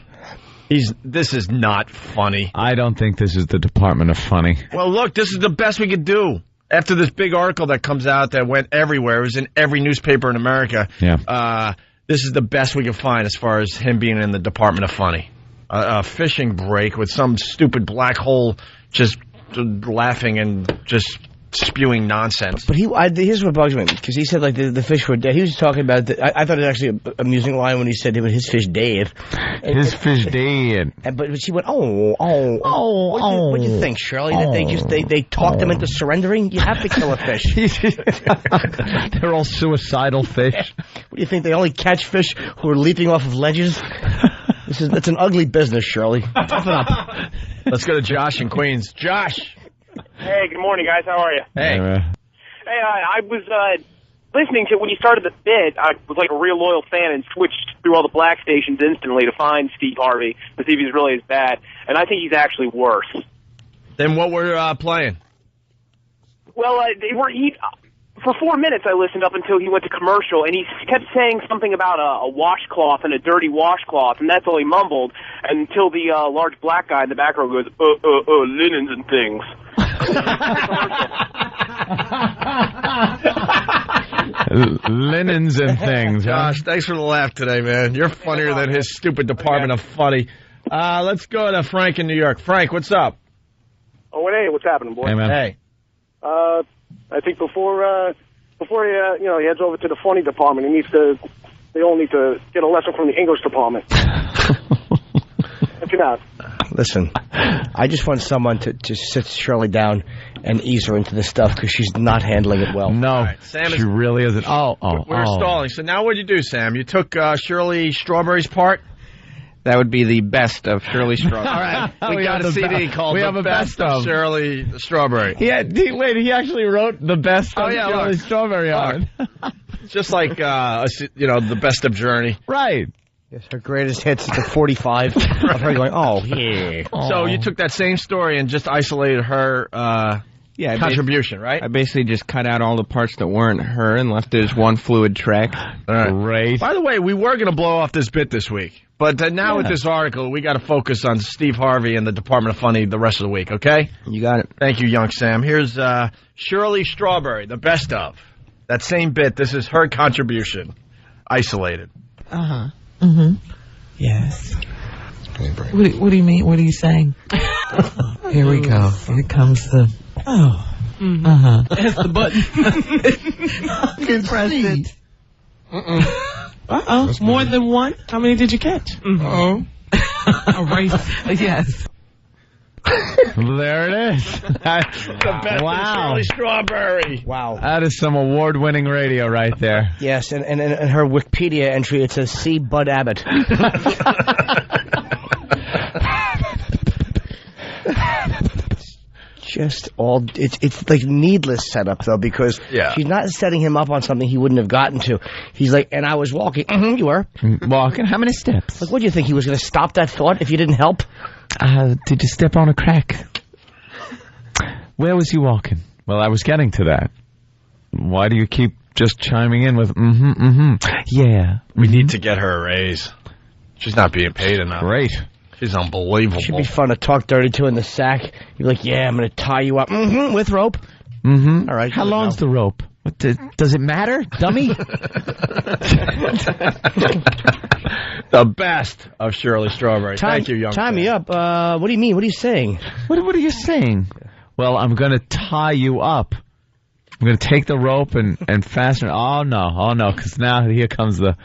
Speaker 1: This is not funny.
Speaker 2: I don't think this is the Department of Funny.
Speaker 1: Well, look, this is the best we could do. After this big article that comes out that went everywhere, it was in every newspaper in America.
Speaker 2: Yeah.
Speaker 1: This is the best we could find as far as him being in the Department of Funny. A fishing break with some stupid black hole just laughing and just spewing nonsense.
Speaker 6: But here's what bugs me, because he said like the fish were dead. He was talking about I thought it was actually an amusing line when he said his fish dead.
Speaker 2: His fish dead.
Speaker 6: But she went, What do you think, Shirley? That they talked him into surrendering? You have to kill a fish.
Speaker 2: They're all suicidal fish.
Speaker 6: What do you think? They only catch fish who are leaping off of ledges? That's an ugly business, Shirley. Toughen up.
Speaker 1: Let's go to Josh in Queens. Josh.
Speaker 11: Hey, good morning, guys. How are you?
Speaker 1: Hey.
Speaker 11: Hey, I was listening to when you started the bit. I was like a real loyal fan and switched through all the black stations instantly to find Steve Harvey to see if he's really as bad. And I think he's actually worse.
Speaker 1: Then what we're playing?
Speaker 11: Well, for 4 minutes I listened up until he went to commercial, and he kept saying something about a washcloth and a dirty washcloth, and that's all he mumbled until the large black guy in the back row goes, linens and things.
Speaker 2: Linens and things.
Speaker 1: Josh, thanks for the laugh today, man. You're funnier than his stupid Department of Funny. Let's go to Frank in New York. Frank, what's up?
Speaker 12: Oh, hey, what's happening, boy?
Speaker 2: Hey, man.
Speaker 1: Hey.
Speaker 12: I think before he heads over to the funny department, they all need to get a lesson from the English department. Check it out.
Speaker 6: Listen, I just want someone to sit Shirley down and ease her into this stuff because she's not handling it well.
Speaker 2: No,
Speaker 1: right, Sam
Speaker 2: she really isn't.
Speaker 1: We're stalling. So now what'd you do, Sam? You took Shirley Strawberry's part?
Speaker 8: That would be the best of Shirley Strawberry.
Speaker 1: All right. We got a CD called The Best of Shirley Strawberry.
Speaker 2: He actually wrote The Best of Shirley Strawberry on it.
Speaker 1: Just like, The Best of Journey.
Speaker 2: Right.
Speaker 6: Yes, her greatest hits is the 45 of her going, oh, yeah.
Speaker 1: So you took that same story and just isolated her contribution, right?
Speaker 8: I basically just cut out all the parts that weren't her and left it as one fluid track.
Speaker 1: All right.
Speaker 2: Great.
Speaker 1: By the way, we were going to blow off this bit this week. But now with this article, we got to focus on Steve Harvey and the Department of Funny the rest of the week, okay?
Speaker 8: You got it.
Speaker 1: Thank you, young Sam. Here's Shirley Strawberry, the best of. That same bit, this is her contribution. Isolated.
Speaker 9: Uh-huh. Mm-hmm. Yes. What do you mean? What are you saying? Here we go. Here comes the... Oh. Mm-hmm. Uh-huh. That's the button. You press it. Uh-oh. More than one? How many did you catch? Mm-hmm. A race. Yes.
Speaker 2: There it is.
Speaker 1: The best of Shirley Strawberry.
Speaker 6: Wow.
Speaker 2: That is some award-winning radio right there.
Speaker 6: Yes, and her Wikipedia entry, it says, see Bud Abbott. It's like needless setup, though, because she's not setting him up on something he wouldn't have gotten to. He's like, and I was walking. Mm-hmm, you were.
Speaker 2: Walking? How many steps?
Speaker 6: Like, what do you think? He was going to stop that thought if you didn't help?
Speaker 2: Did you step on a crack? Where was you walking? Well, I was getting to that. Why do you keep just chiming in with, yeah.
Speaker 1: We need to get her a raise. She's not being paid enough.
Speaker 2: Great.
Speaker 1: She's unbelievable.
Speaker 6: Should be fun to talk dirty to in the sack. You're like, yeah, I'm going to tie you up. Mm-hmm, with rope.
Speaker 2: Mm-hmm.
Speaker 6: All right.
Speaker 2: How long's the rope? What does it matter, dummy?
Speaker 1: The best of Shirley Strawberry. Thank you, young
Speaker 6: Tie me up. What do you mean? What are you saying?
Speaker 2: What are you saying? Well, I'm going to tie you up. I'm going to take the rope and fasten it. Oh, no, because now here comes the ...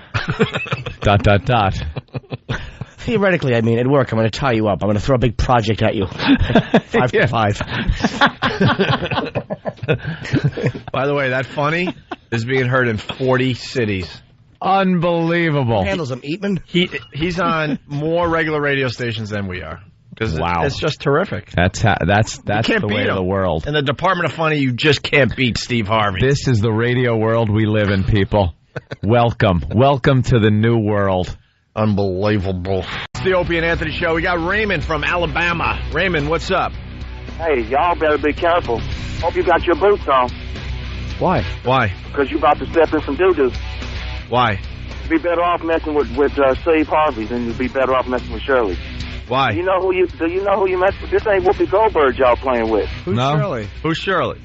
Speaker 6: Theoretically, I mean, at work, I'm going to tie you up. I'm going to throw a big project at you. 5 to 5.
Speaker 1: By the way, that funny is being heard in 40 cities.
Speaker 2: Unbelievable.
Speaker 6: Who handles him, Eatman?
Speaker 1: He's on more regular radio stations than we are. Wow. It's just terrific.
Speaker 2: That's the way of the world.
Speaker 1: In the Department of Funny, you just can't beat Steve Harvey.
Speaker 2: This is the radio world we live in, people. Welcome to the new world.
Speaker 1: Unbelievable. It's the Opie and Anthony Show. We got Raymond from Alabama. Raymond, what's up?
Speaker 13: Hey, y'all better be careful. Hope you got your boots on.
Speaker 6: Why?
Speaker 13: Because you about to step in some doo-doo.
Speaker 1: Why?
Speaker 13: You'd be better off messing with Steve Harvey than you'd be better off messing with Shirley.
Speaker 1: Why?
Speaker 13: Do you know who you mess with? This ain't Whoopi Goldberg y'all playing with.
Speaker 6: Who's Shirley?
Speaker 1: Who's Shirley?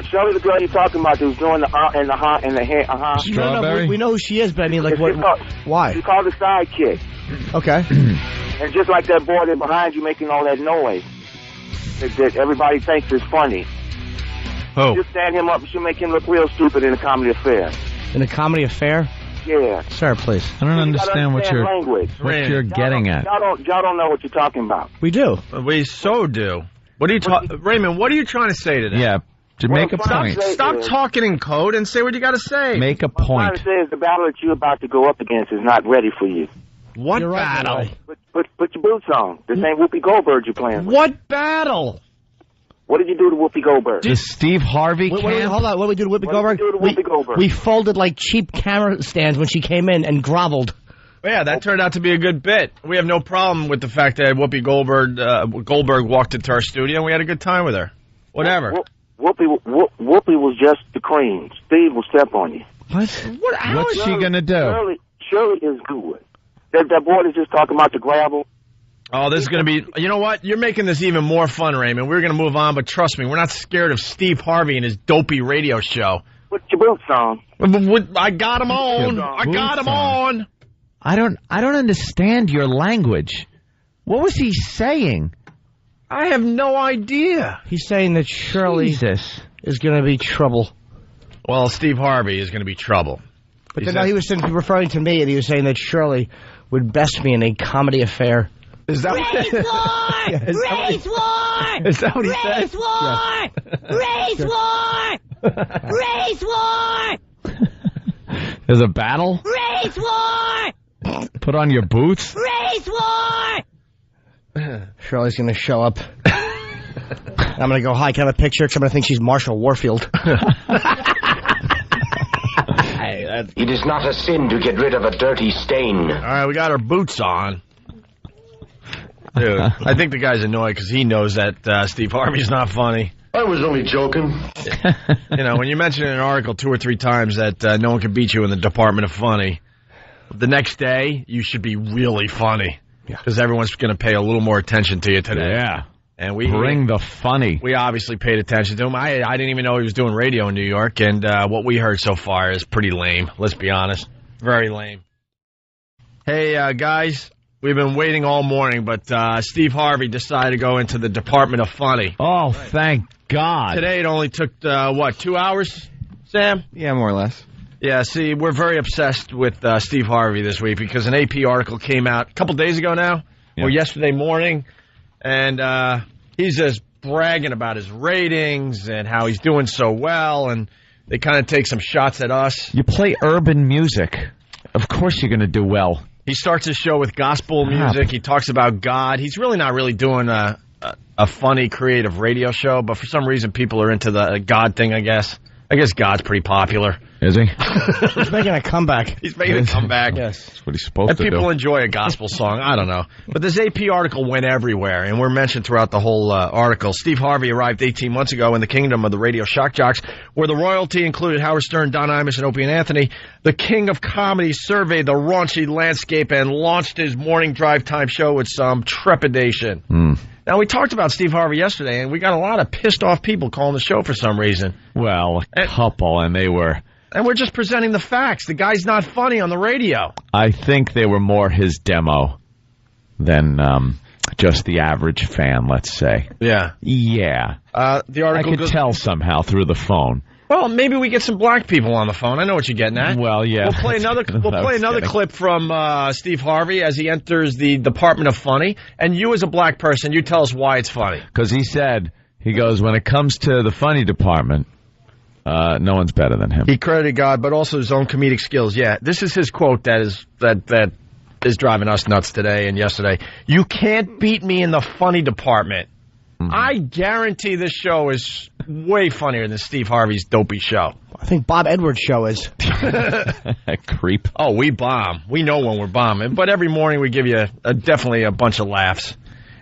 Speaker 13: Shirley, the girl you're talking about who's doing the and the and the hair,
Speaker 2: Strawberry?
Speaker 6: No, we know who she is, but I mean, like, why?
Speaker 13: She's called the sidekick.
Speaker 6: Okay.
Speaker 13: And just like that boy that's behind you making all that noise that everybody thinks is funny.
Speaker 1: Oh.
Speaker 13: Just stand him up and she'll make him look real stupid in a comedy affair.
Speaker 6: In a comedy affair?
Speaker 13: Yeah.
Speaker 6: Sir, please.
Speaker 2: I don't understand what you're getting at.
Speaker 13: Y'all don't know what you're talking about.
Speaker 6: We do.
Speaker 1: We so do. What are you Raymond, what are you trying to say today?
Speaker 2: Yeah. To make a point.
Speaker 1: Stop talking in code and say what you got to say.
Speaker 2: Make a point.
Speaker 13: What I'm trying to say is the battle that you're about to go up against is not ready for you.
Speaker 1: What battle?
Speaker 13: Put your boots on. This ain't Whoopi Goldberg you're playing with.
Speaker 1: What battle?
Speaker 13: What did you do to Whoopi Goldberg?
Speaker 2: The Steve Harvey camp?
Speaker 6: Hold on. What did we do to Whoopi Goldberg? We folded like cheap camera stands when she came in and groveled.
Speaker 1: Yeah, that turned out to be a good bit. We have no problem with the fact that Whoopi Goldberg walked into our studio and we had a good time with her. Whatever.
Speaker 13: Whoopi was just the cream. Steve will step on you.
Speaker 2: What's she going to do?
Speaker 13: Shirley is good. That boy is just talking about the gravel.
Speaker 1: Oh, this is going to be... You know what? You're making this even more fun, Raymond. We're going to move on, but trust me, we're not scared of Steve Harvey and his dopey radio show.
Speaker 13: Put your boots on.
Speaker 1: I got him on. I got him on.
Speaker 2: I don't understand your language. What was he saying?
Speaker 1: I have no idea.
Speaker 6: He's saying that Shirley is going to be trouble.
Speaker 1: Well, Steve Harvey is going to be trouble.
Speaker 6: But then he was referring to me, and he was saying that Shirley would best me in a comedy affair.
Speaker 1: Is that
Speaker 4: Race war! Race war!
Speaker 1: Is that what he said?
Speaker 4: Race war! Race war!
Speaker 2: There's a battle?
Speaker 4: Race war!
Speaker 2: Put on your boots?
Speaker 4: Race war!
Speaker 6: Shirley's going to show up. I'm going to go, hi, can I have a picture? Because I'm going to think she's Marshall Warfield.
Speaker 14: It is not a sin to get rid of a dirty stain.
Speaker 1: All right, we got our boots on. Dude, I think the guy's annoyed because he knows that Steve Harvey's not funny.
Speaker 15: I was only joking.
Speaker 1: You know, when you mention in an article 2 or 3 times that no one can beat you in the Department of Funny, the next day you should be really funny because everyone's going to pay a little more attention to you today.
Speaker 2: Yeah.
Speaker 1: And we
Speaker 2: bring the funny.
Speaker 1: We obviously paid attention to him. I didn't even know he was doing radio in New York, and what we heard so far is pretty lame. Let's be honest. Very lame. Hey, guys, we've been waiting all morning, but Steve Harvey decided to go into the Department of Funny.
Speaker 2: Oh, thank God.
Speaker 1: Today it only took, 2 hours, Sam?
Speaker 8: Yeah, more or less.
Speaker 1: Yeah, see, we're very obsessed with Steve Harvey this week because an AP article came out a couple days ago now, or yesterday morning, and he's just bragging about his ratings and how he's doing so well, and they kind of take some shots at us.
Speaker 2: You play urban music. Of course you're going to do well.
Speaker 1: He starts his show with gospel music. He talks about God. He's really not really doing a funny, creative radio show, but for some reason people are into the God thing, I guess. I guess God's pretty popular.
Speaker 2: Is he?
Speaker 6: He's making a comeback.
Speaker 1: He's making a comeback.
Speaker 6: Yes.
Speaker 2: That's what he's supposed to do.
Speaker 1: People enjoy a gospel song. I don't know. But this AP article went everywhere, and we're mentioned throughout the whole article. Steve Harvey arrived 18 months ago in the kingdom of the radio shock jocks, where the royalty included Howard Stern, Don Imus, and Opie and Anthony. The king of comedy surveyed the raunchy landscape and launched his morning drive time show with some trepidation. Now, we talked about Steve Harvey yesterday, and we got a lot of pissed off people calling the show for some reason.
Speaker 2: Well, a couple, and they were...
Speaker 1: And we're just presenting the facts. The guy's not funny on the radio.
Speaker 2: I think they were more his demo than just the average fan, let's say.
Speaker 1: Yeah.
Speaker 2: Yeah.
Speaker 1: The article
Speaker 2: I could tell somehow through the phone.
Speaker 1: Well, maybe we get some black people on the phone. I know what you're getting at.
Speaker 2: Well, yeah.
Speaker 1: We'll play another clip from Steve Harvey as he enters the Department of Funny. And you as a black person, you tell us why it's funny.
Speaker 2: Because he goes, when it comes to the funny department, no one's better than him.
Speaker 1: He credited God, but also his own comedic skills. Yeah, this is his quote that is driving us nuts today and yesterday. You can't beat me in the funny department. Mm-hmm. I guarantee this show is way funnier than Steve Harvey's dopey show.
Speaker 6: I think Bob Edwards' show is.
Speaker 2: Creep.
Speaker 1: Oh, we bomb. We know when we're bombing. But every morning we give you definitely a bunch of laughs.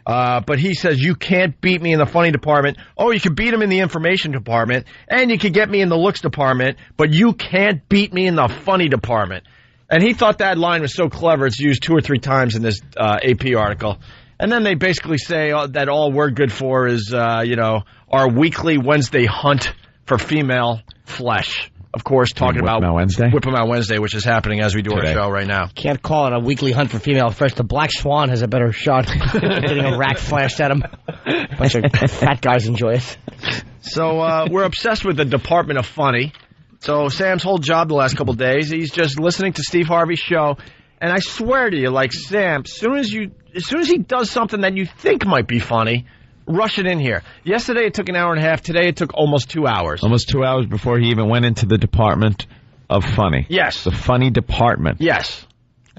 Speaker 1: But he says, you can't beat me in the funny department. Oh, you can beat him in the information department. And you can get me in the looks department. But you can't beat me in the funny department. And he thought that line was so clever, it's used 2 or 3 times in this AP article. And then they basically say that all we're good for is, our weekly Wednesday hunt for female flesh. Of course, talking about Whip 'em Out Wednesday, which is happening as we do our show right now.
Speaker 6: Can't call it a weekly hunt for female flesh. The Black Swan has a better shot getting a rack flashed at him. A bunch of fat guys enjoy it.
Speaker 1: So we're obsessed with the Department of Funny. So Sam's whole job the last couple of days, he's just listening to Steve Harvey's show. And I swear to you, like, Sam, as soon as he does something that you think might be funny, rush it in here. Yesterday it took an hour and a half. Today it took almost 2 hours.
Speaker 2: Almost 2 hours before he even went into the Department of Funny.
Speaker 1: Yes.
Speaker 2: The funny department.
Speaker 1: Yes.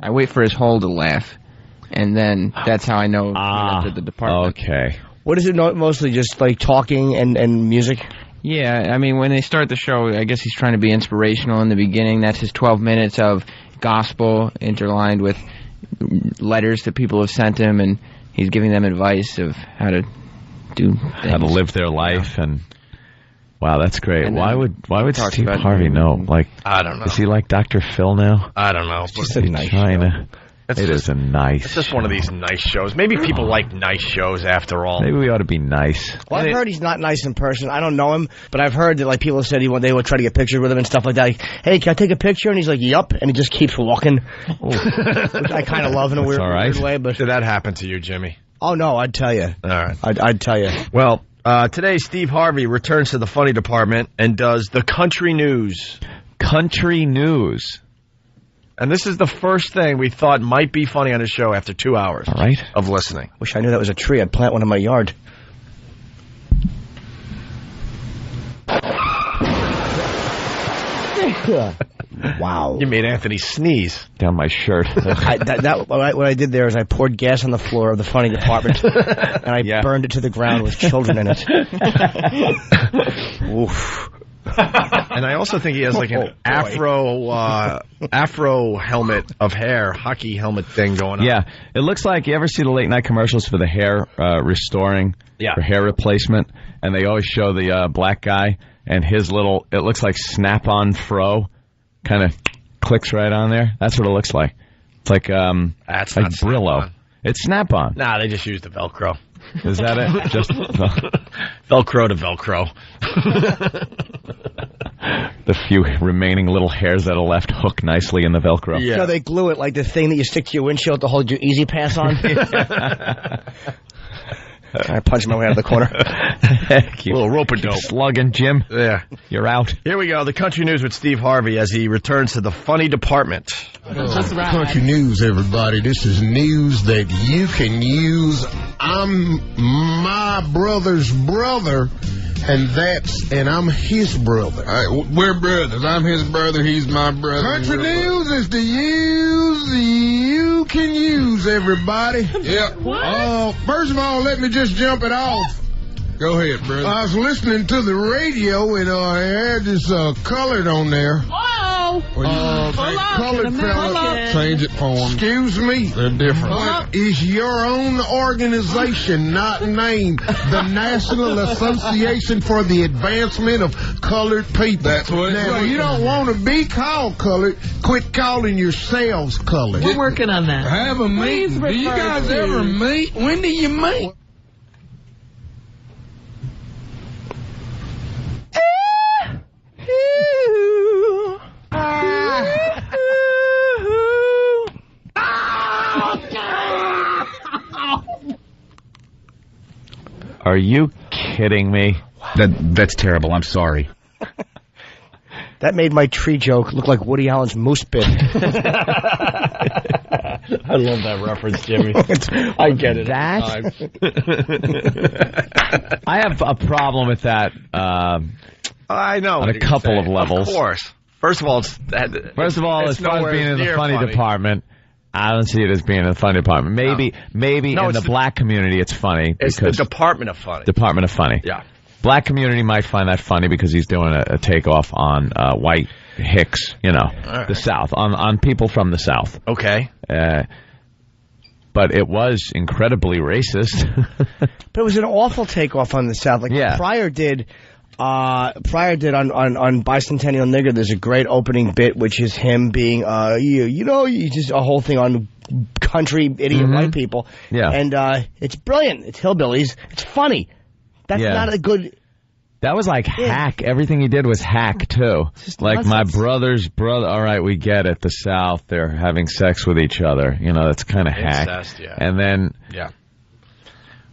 Speaker 8: I wait for his hole to laugh, and then that's how I know he entered the department.
Speaker 2: Okay.
Speaker 6: What is it mostly? Just like talking and music?
Speaker 8: Yeah, I mean, when they start the show, I guess he's trying to be inspirational in the beginning. That's his 12 minutes of gospel interlined with letters that people have sent him, and he's giving them advice of how to do things.
Speaker 2: How to live their life, and wow, that's great. Why would Steve Harvey know? Like,
Speaker 1: I don't know.
Speaker 2: Is he like Dr. Phil now?
Speaker 1: I don't know.
Speaker 6: It's just a nice show.
Speaker 2: Is a nice.
Speaker 1: It's just one of these nice shows. Maybe people like nice shows after all.
Speaker 2: Maybe we ought to be nice.
Speaker 6: Well, I've heard he's not nice in person. I don't know him, but I've heard that like people have said they would try to get pictures with him and stuff like that. Like, hey, can I take a picture? And he's like, yup, and he just keeps walking. Which I kind of love in a weird way. But
Speaker 1: did that happen to you, Jimmy?
Speaker 6: Oh no, I'd tell you.
Speaker 1: All right,
Speaker 6: I'd tell you.
Speaker 1: Well, today Steve Harvey returns to the funny department and does the country news.
Speaker 2: Country news.
Speaker 1: And this is the first thing we thought might be funny on his show after 2 hours of listening.
Speaker 6: Wish I knew that was a tree. I'd plant one in my yard. Wow.
Speaker 1: You made Anthony sneeze.
Speaker 2: Down my shirt.
Speaker 6: What I did there is I poured gas on the floor of the funny department, and I burned it to the ground with children in it. Oof.
Speaker 1: And I also think he has like an afro helmet of hair, hockey helmet thing going on.
Speaker 2: Yeah, it looks like, you ever see the late night commercials for the hair restoring, for hair replacement, and they always show the black guy and his little, it looks like snap-on fro, kind of clicks right on there. That's what it looks like. It's like
Speaker 1: that's
Speaker 2: like
Speaker 1: not
Speaker 2: Brillo.
Speaker 1: Snap-on.
Speaker 2: It's snap-on.
Speaker 1: Nah, they just used the Velcro.
Speaker 2: Is that it? Just
Speaker 1: Velcro to Velcro.
Speaker 2: The few remaining little hairs that are left hook nicely in the Velcro.
Speaker 6: Yeah. So they glue it like the thing that you stick to your windshield to hold your Easy Pass on. I punched my way out of the corner.
Speaker 2: Keep
Speaker 1: little rope-a-dope.
Speaker 2: Slugging, Jim.
Speaker 1: Yeah.
Speaker 2: You're out.
Speaker 1: Here we go. The country news with Steve Harvey as he returns to the funny department.
Speaker 5: Country news, everybody. This is news that you can use. I'm my brother's brother, and I'm his brother.
Speaker 15: We're brothers. I'm his brother. He's my brother.
Speaker 5: Country news is the use you can use, everybody.
Speaker 15: Yeah.
Speaker 5: First of all, let me just jump it off.
Speaker 15: Go ahead, brother.
Speaker 5: I was listening to the radio, and I had this colored on there.
Speaker 9: Whoa!
Speaker 5: Colored fella.
Speaker 15: Change it for them.
Speaker 5: Excuse me.
Speaker 15: They're different.
Speaker 5: What is your own organization, not named the National Association for the Advancement of Colored People?
Speaker 15: That's what it
Speaker 5: Now,
Speaker 15: is.
Speaker 5: you don't want to be called colored. Quit calling yourselves colored.
Speaker 9: We're working on that.
Speaker 15: Have a meeting. Do you guys ever meet? When do you meet?
Speaker 2: Are you kidding me?
Speaker 16: That's terrible. I'm sorry.
Speaker 6: That made my tree joke look like Woody Allen's moose bit.
Speaker 1: I love that reference, Jimmy. I get it.
Speaker 2: I have a problem with that.
Speaker 1: I know.
Speaker 2: On a couple of levels.
Speaker 1: Of course. First of all, as
Speaker 2: far as being in the funny department, I don't see it as being in the funny department. Maybe in the black community it's funny.
Speaker 1: It's the Department of Funny.
Speaker 2: Department of Funny.
Speaker 1: Yeah.
Speaker 2: Black community might find that funny because he's doing a takeoff on white hicks, the South, on people from the South.
Speaker 1: Okay.
Speaker 2: But it was incredibly racist.
Speaker 6: But it was an awful takeoff on the South. Like Pryor did on Bicentennial Nigger. There's a great opening bit, which is him being, just a whole thing on country idiot white people.
Speaker 2: Yeah.
Speaker 6: And it's brilliant. It's hillbillies. It's funny. That's not a good...
Speaker 2: That was like hack. Everything he did was hack, too. Like,
Speaker 6: nonsense.
Speaker 2: my brother's brother. All right, we get it. The South, they're having sex with each other. That's kind of hack.
Speaker 1: Incest, yeah.
Speaker 2: And then...
Speaker 1: Yeah.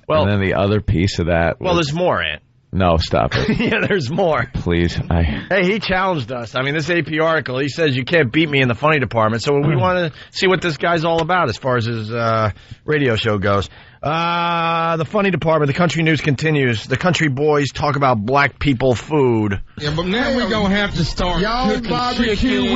Speaker 2: Well, and then the other piece of that...
Speaker 1: Well, there's more, Ant.
Speaker 2: No, stop it.
Speaker 1: Yeah, there's more.
Speaker 2: Please.
Speaker 1: Hey, he challenged us. I mean, this AP article, he says you can't beat me in the funny department. So we want to see what this guy's all about as far as his radio show goes. The funny department, the country news continues. The country boys talk about black people food.
Speaker 15: Yeah, but now we're going to have to start
Speaker 5: y'all barbecue.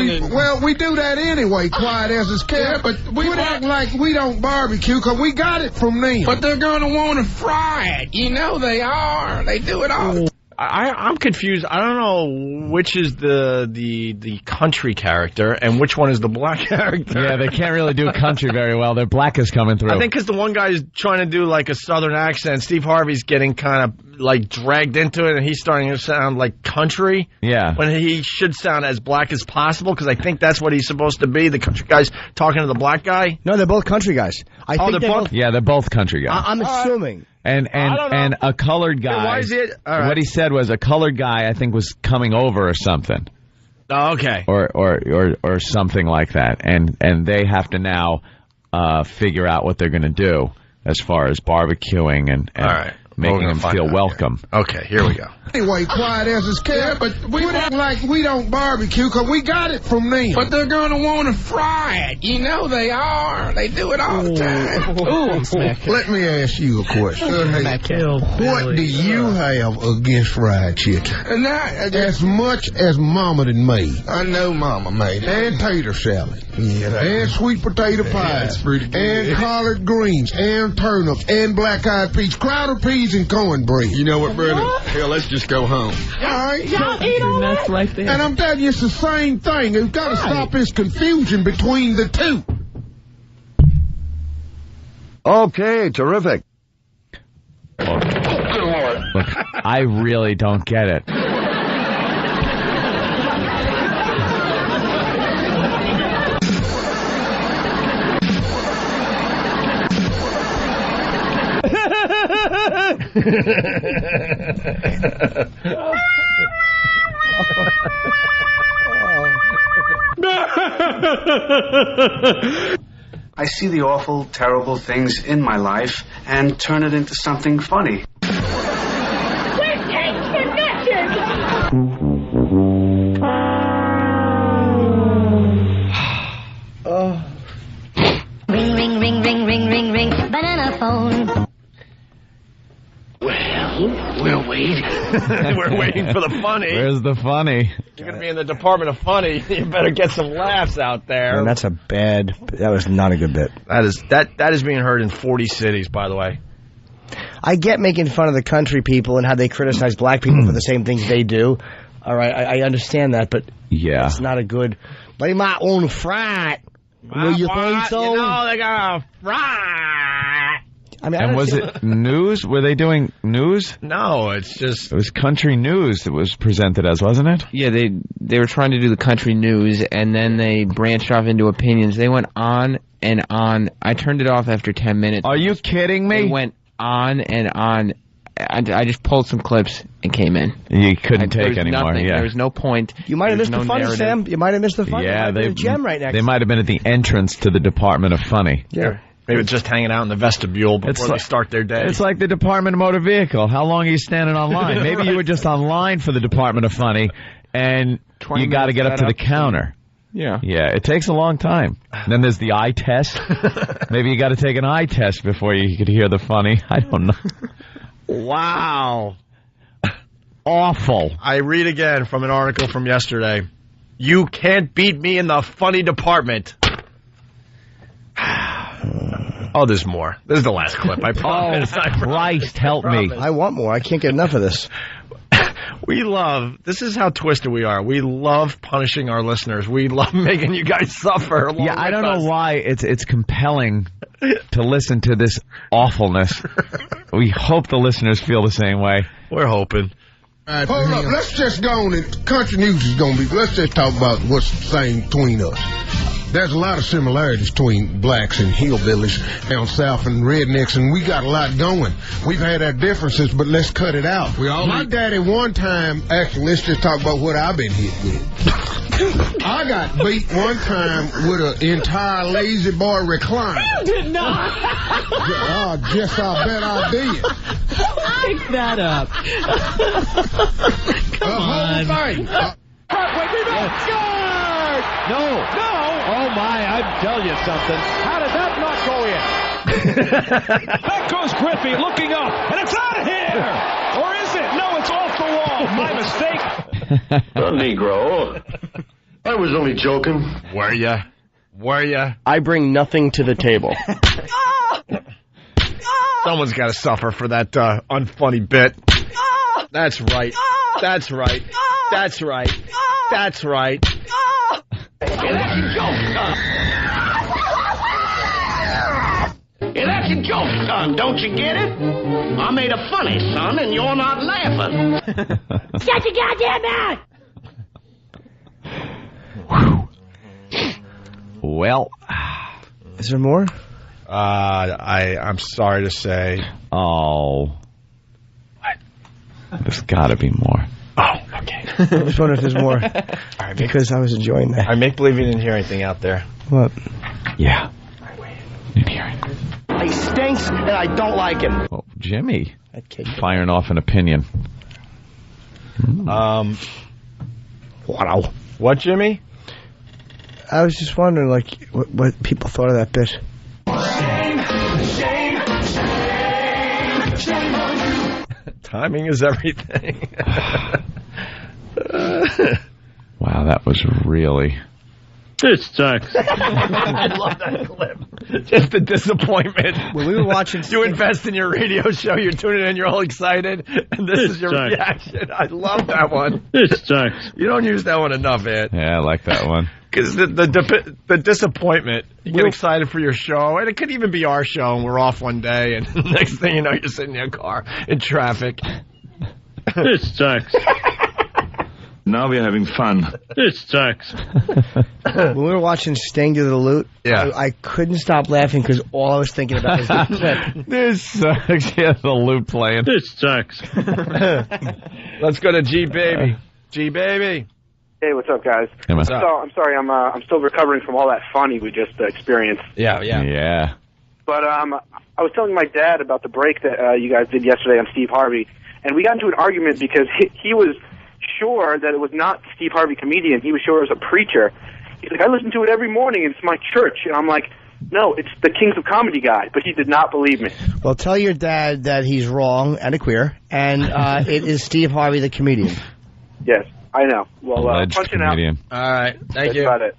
Speaker 5: We do that anyway, quiet as it's kept.
Speaker 15: Yeah, but we
Speaker 5: act like we don't barbecue because we got it from them.
Speaker 15: But they're going to want to fry it. You know they are. They do it all the time.
Speaker 1: I'm confused. I don't know which is the country character and which one is the black character.
Speaker 2: Yeah, they can't really do country very well. Their black is coming through.
Speaker 1: I think because the one guy is trying to do like a southern accent. Steve Harvey's getting kind of like dragged into it, and he's starting to sound like country.
Speaker 2: Yeah.
Speaker 1: When he should sound as black as possible, because I think that's what he's supposed to be. The country guy's talking to the black guy.
Speaker 6: No, they're both country guys. I think
Speaker 1: they're both.
Speaker 2: Yeah, they're both country guys.
Speaker 6: I'm assuming.
Speaker 2: And a colored guy.
Speaker 1: Why is it? All right.
Speaker 2: What he said was a colored guy, I think, was coming over or something.
Speaker 1: Oh, okay.
Speaker 2: Or something like that. And they have to now figure out what they're going to do as far as barbecuing and
Speaker 1: all right.
Speaker 2: making them feel welcome.
Speaker 1: Here. Okay, here we go.
Speaker 5: Anyway, quiet as it's kept. Yeah, but we act like we don't barbecue because we got it from them.
Speaker 15: But they're going to want to fry it. You know they are. They do it all the time.
Speaker 5: Ooh, I'm smacking. Let me ask you a question. What do you have against fried chicken?
Speaker 15: And
Speaker 5: as much as Mama done made.
Speaker 15: I know Mama made it.
Speaker 5: And tater salad. Yeah, and sweet potato pie.
Speaker 15: That's pretty good.
Speaker 5: And collard greens. And turnips. And black-eyed peas. Crowder peas and cornbread.
Speaker 15: You know what, brother? Hell, let's just go home.
Speaker 5: All right.
Speaker 9: Y'all eat all that? Right there.
Speaker 5: And I'm telling you, it's the same thing. We've got to stop this confusion between the two.
Speaker 3: Okay, terrific.
Speaker 2: Look, I really don't get it.
Speaker 17: I see the awful, terrible things in my life and turn it into something funny.
Speaker 4: Quick, take the message! Ring, ring, ring, ring, ring, ring, ring, banana phone.
Speaker 1: Well, we're waiting. We're waiting for the funny.
Speaker 2: Where's the funny?
Speaker 1: You're going to be in the Department of Funny. You better get some laughs out there.
Speaker 6: Man, that was not a good bit.
Speaker 1: That is being heard in 40 cities, by the way.
Speaker 6: I get making fun of the country people and how they criticize black people for the same things they do. All right, I understand that, but
Speaker 2: yeah,
Speaker 6: it's not a good. They might want to fry it. Will you think so?
Speaker 1: You know, they're going to fry.
Speaker 6: I mean,
Speaker 2: and was it news? Were they doing news?
Speaker 1: No, it's just...
Speaker 2: It was country news that was presented as, wasn't it?
Speaker 8: Yeah, they were trying to do the country news, and then they branched off into opinions. They went on and on. I turned it off after 10 minutes.
Speaker 2: Are you kidding me?
Speaker 8: They went on and on. I just pulled some clips and came in.
Speaker 2: You couldn't take anymore.
Speaker 8: Nothing.
Speaker 2: Yeah.
Speaker 8: There was no point.
Speaker 6: You might have missed the funny,
Speaker 8: narrative.
Speaker 6: Sam. You might have missed the funny.
Speaker 2: Yeah,
Speaker 6: they gem right next.
Speaker 2: They might have been at the entrance to the Department of Funny.
Speaker 6: Yeah.
Speaker 1: Maybe it's just hanging out in the vestibule before they start their day.
Speaker 2: It's like the Department of Motor Vehicle. How long are you standing on line? Maybe you were just on line for the Department of Funny, and you got to get up to the counter.
Speaker 8: Yeah.
Speaker 2: Yeah, it takes a long time. Then there's the eye test. Maybe you got to take an eye test before you could hear the funny. I don't know.
Speaker 1: Wow.
Speaker 2: Awful.
Speaker 1: I read again from an article from yesterday. You can't beat me in the funny department. Oh, there's more. This is the last clip, I promise.
Speaker 2: Oh, Christ, help me.
Speaker 6: I want more. I can't get enough of this.
Speaker 1: This is how twisted we are. We love punishing our listeners. We love making you guys suffer.
Speaker 2: Yeah, I don't know why it's compelling to listen to this awfulness. We hope the listeners feel the same way.
Speaker 1: We're hoping.
Speaker 5: Hold up, let's just go on and country news is going to be, let's just talk about what's the same between us. There's a lot of similarities between blacks and hillbillies down south and rednecks, and we got a lot going. We've had our differences, but let's cut it out. My daddy one time, actually, let's just talk about what I've been hit with. I got beat one time with an entire Lazy Boy recliner.
Speaker 9: You did not.
Speaker 5: I bet I did.
Speaker 9: Pick that up. Come on.
Speaker 1: No. Oh, my, I tell you something. How did that not go in?
Speaker 18: Back goes Griffey, looking up, and it's out of here! Or is it? No, it's off the wall. My mistake.
Speaker 19: Negro. I was only joking.
Speaker 1: Were ya?
Speaker 10: I bring nothing to the table.
Speaker 1: Someone's got to suffer for that unfunny bit. That's right. That's right. That's right. That's right.
Speaker 15: Hey, that's a joke, son. Hey, that's a joke, son. Don't you get it? I made a funny, son, and you're not laughing.
Speaker 4: Shut your goddamn mouth!
Speaker 2: Well,
Speaker 6: is there more?
Speaker 1: I'm sorry to say.
Speaker 2: Oh. What? There's got to be more.
Speaker 1: Oh, okay.
Speaker 6: I just wonder if there's more. Because I was enjoying that.
Speaker 1: I make believe you didn't hear anything out there.
Speaker 6: What?
Speaker 2: Yeah. Didn't hear it.
Speaker 5: He stinks, and I don't like him.
Speaker 2: Oh, Jimmy.
Speaker 6: That kid.
Speaker 2: Firing off an opinion.
Speaker 1: Wow. What, Jimmy?
Speaker 6: I was just wondering, like, what people thought of that bit.
Speaker 15: Shame on you.
Speaker 1: Timing is everything.
Speaker 2: Wow, that was really...
Speaker 20: This sucks.
Speaker 1: I love that clip. Just the disappointment.
Speaker 6: When we were watching...
Speaker 1: You invest in your radio show, you're tuning in, you're all excited, and this is your reaction. I love that one.
Speaker 20: This sucks.
Speaker 1: You don't use that one enough, Ed.
Speaker 2: Yeah, I like that one.
Speaker 1: Because the disappointment, you get excited for your show, and it could even be our show, and we're off one day, and the next thing you know, you're sitting in your car in traffic.
Speaker 20: This sucks.
Speaker 21: Now we're having fun.
Speaker 20: This sucks.
Speaker 6: When we were watching Sting do the loot, I couldn't stop laughing because all I was thinking about was the clip.
Speaker 2: This sucks. Yeah, the loot playing.
Speaker 20: This sucks.
Speaker 1: Let's go to G-Baby. G-Baby.
Speaker 7: Hey, what's up, guys?
Speaker 2: Hey, man.
Speaker 7: So, I'm sorry, I'm still recovering from all that funny we just experienced.
Speaker 2: Yeah.
Speaker 7: But I was telling my dad about the break that you guys did yesterday on Steve Harvey, and we got into an argument because he was sure that it was not Steve Harvey comedian. He was sure it was a preacher. He's like, I listen to it every morning, and it's my church. And I'm like, no, it's the Kings of Comedy guy. But he did not believe me.
Speaker 6: Well, tell your dad that he's wrong and a queer, and it is Steve Harvey the comedian.
Speaker 7: Yes, I know. Well,
Speaker 2: Alleged
Speaker 7: punching
Speaker 2: comedian.
Speaker 7: out.
Speaker 1: All right, thank
Speaker 7: That's
Speaker 1: you.
Speaker 7: about it.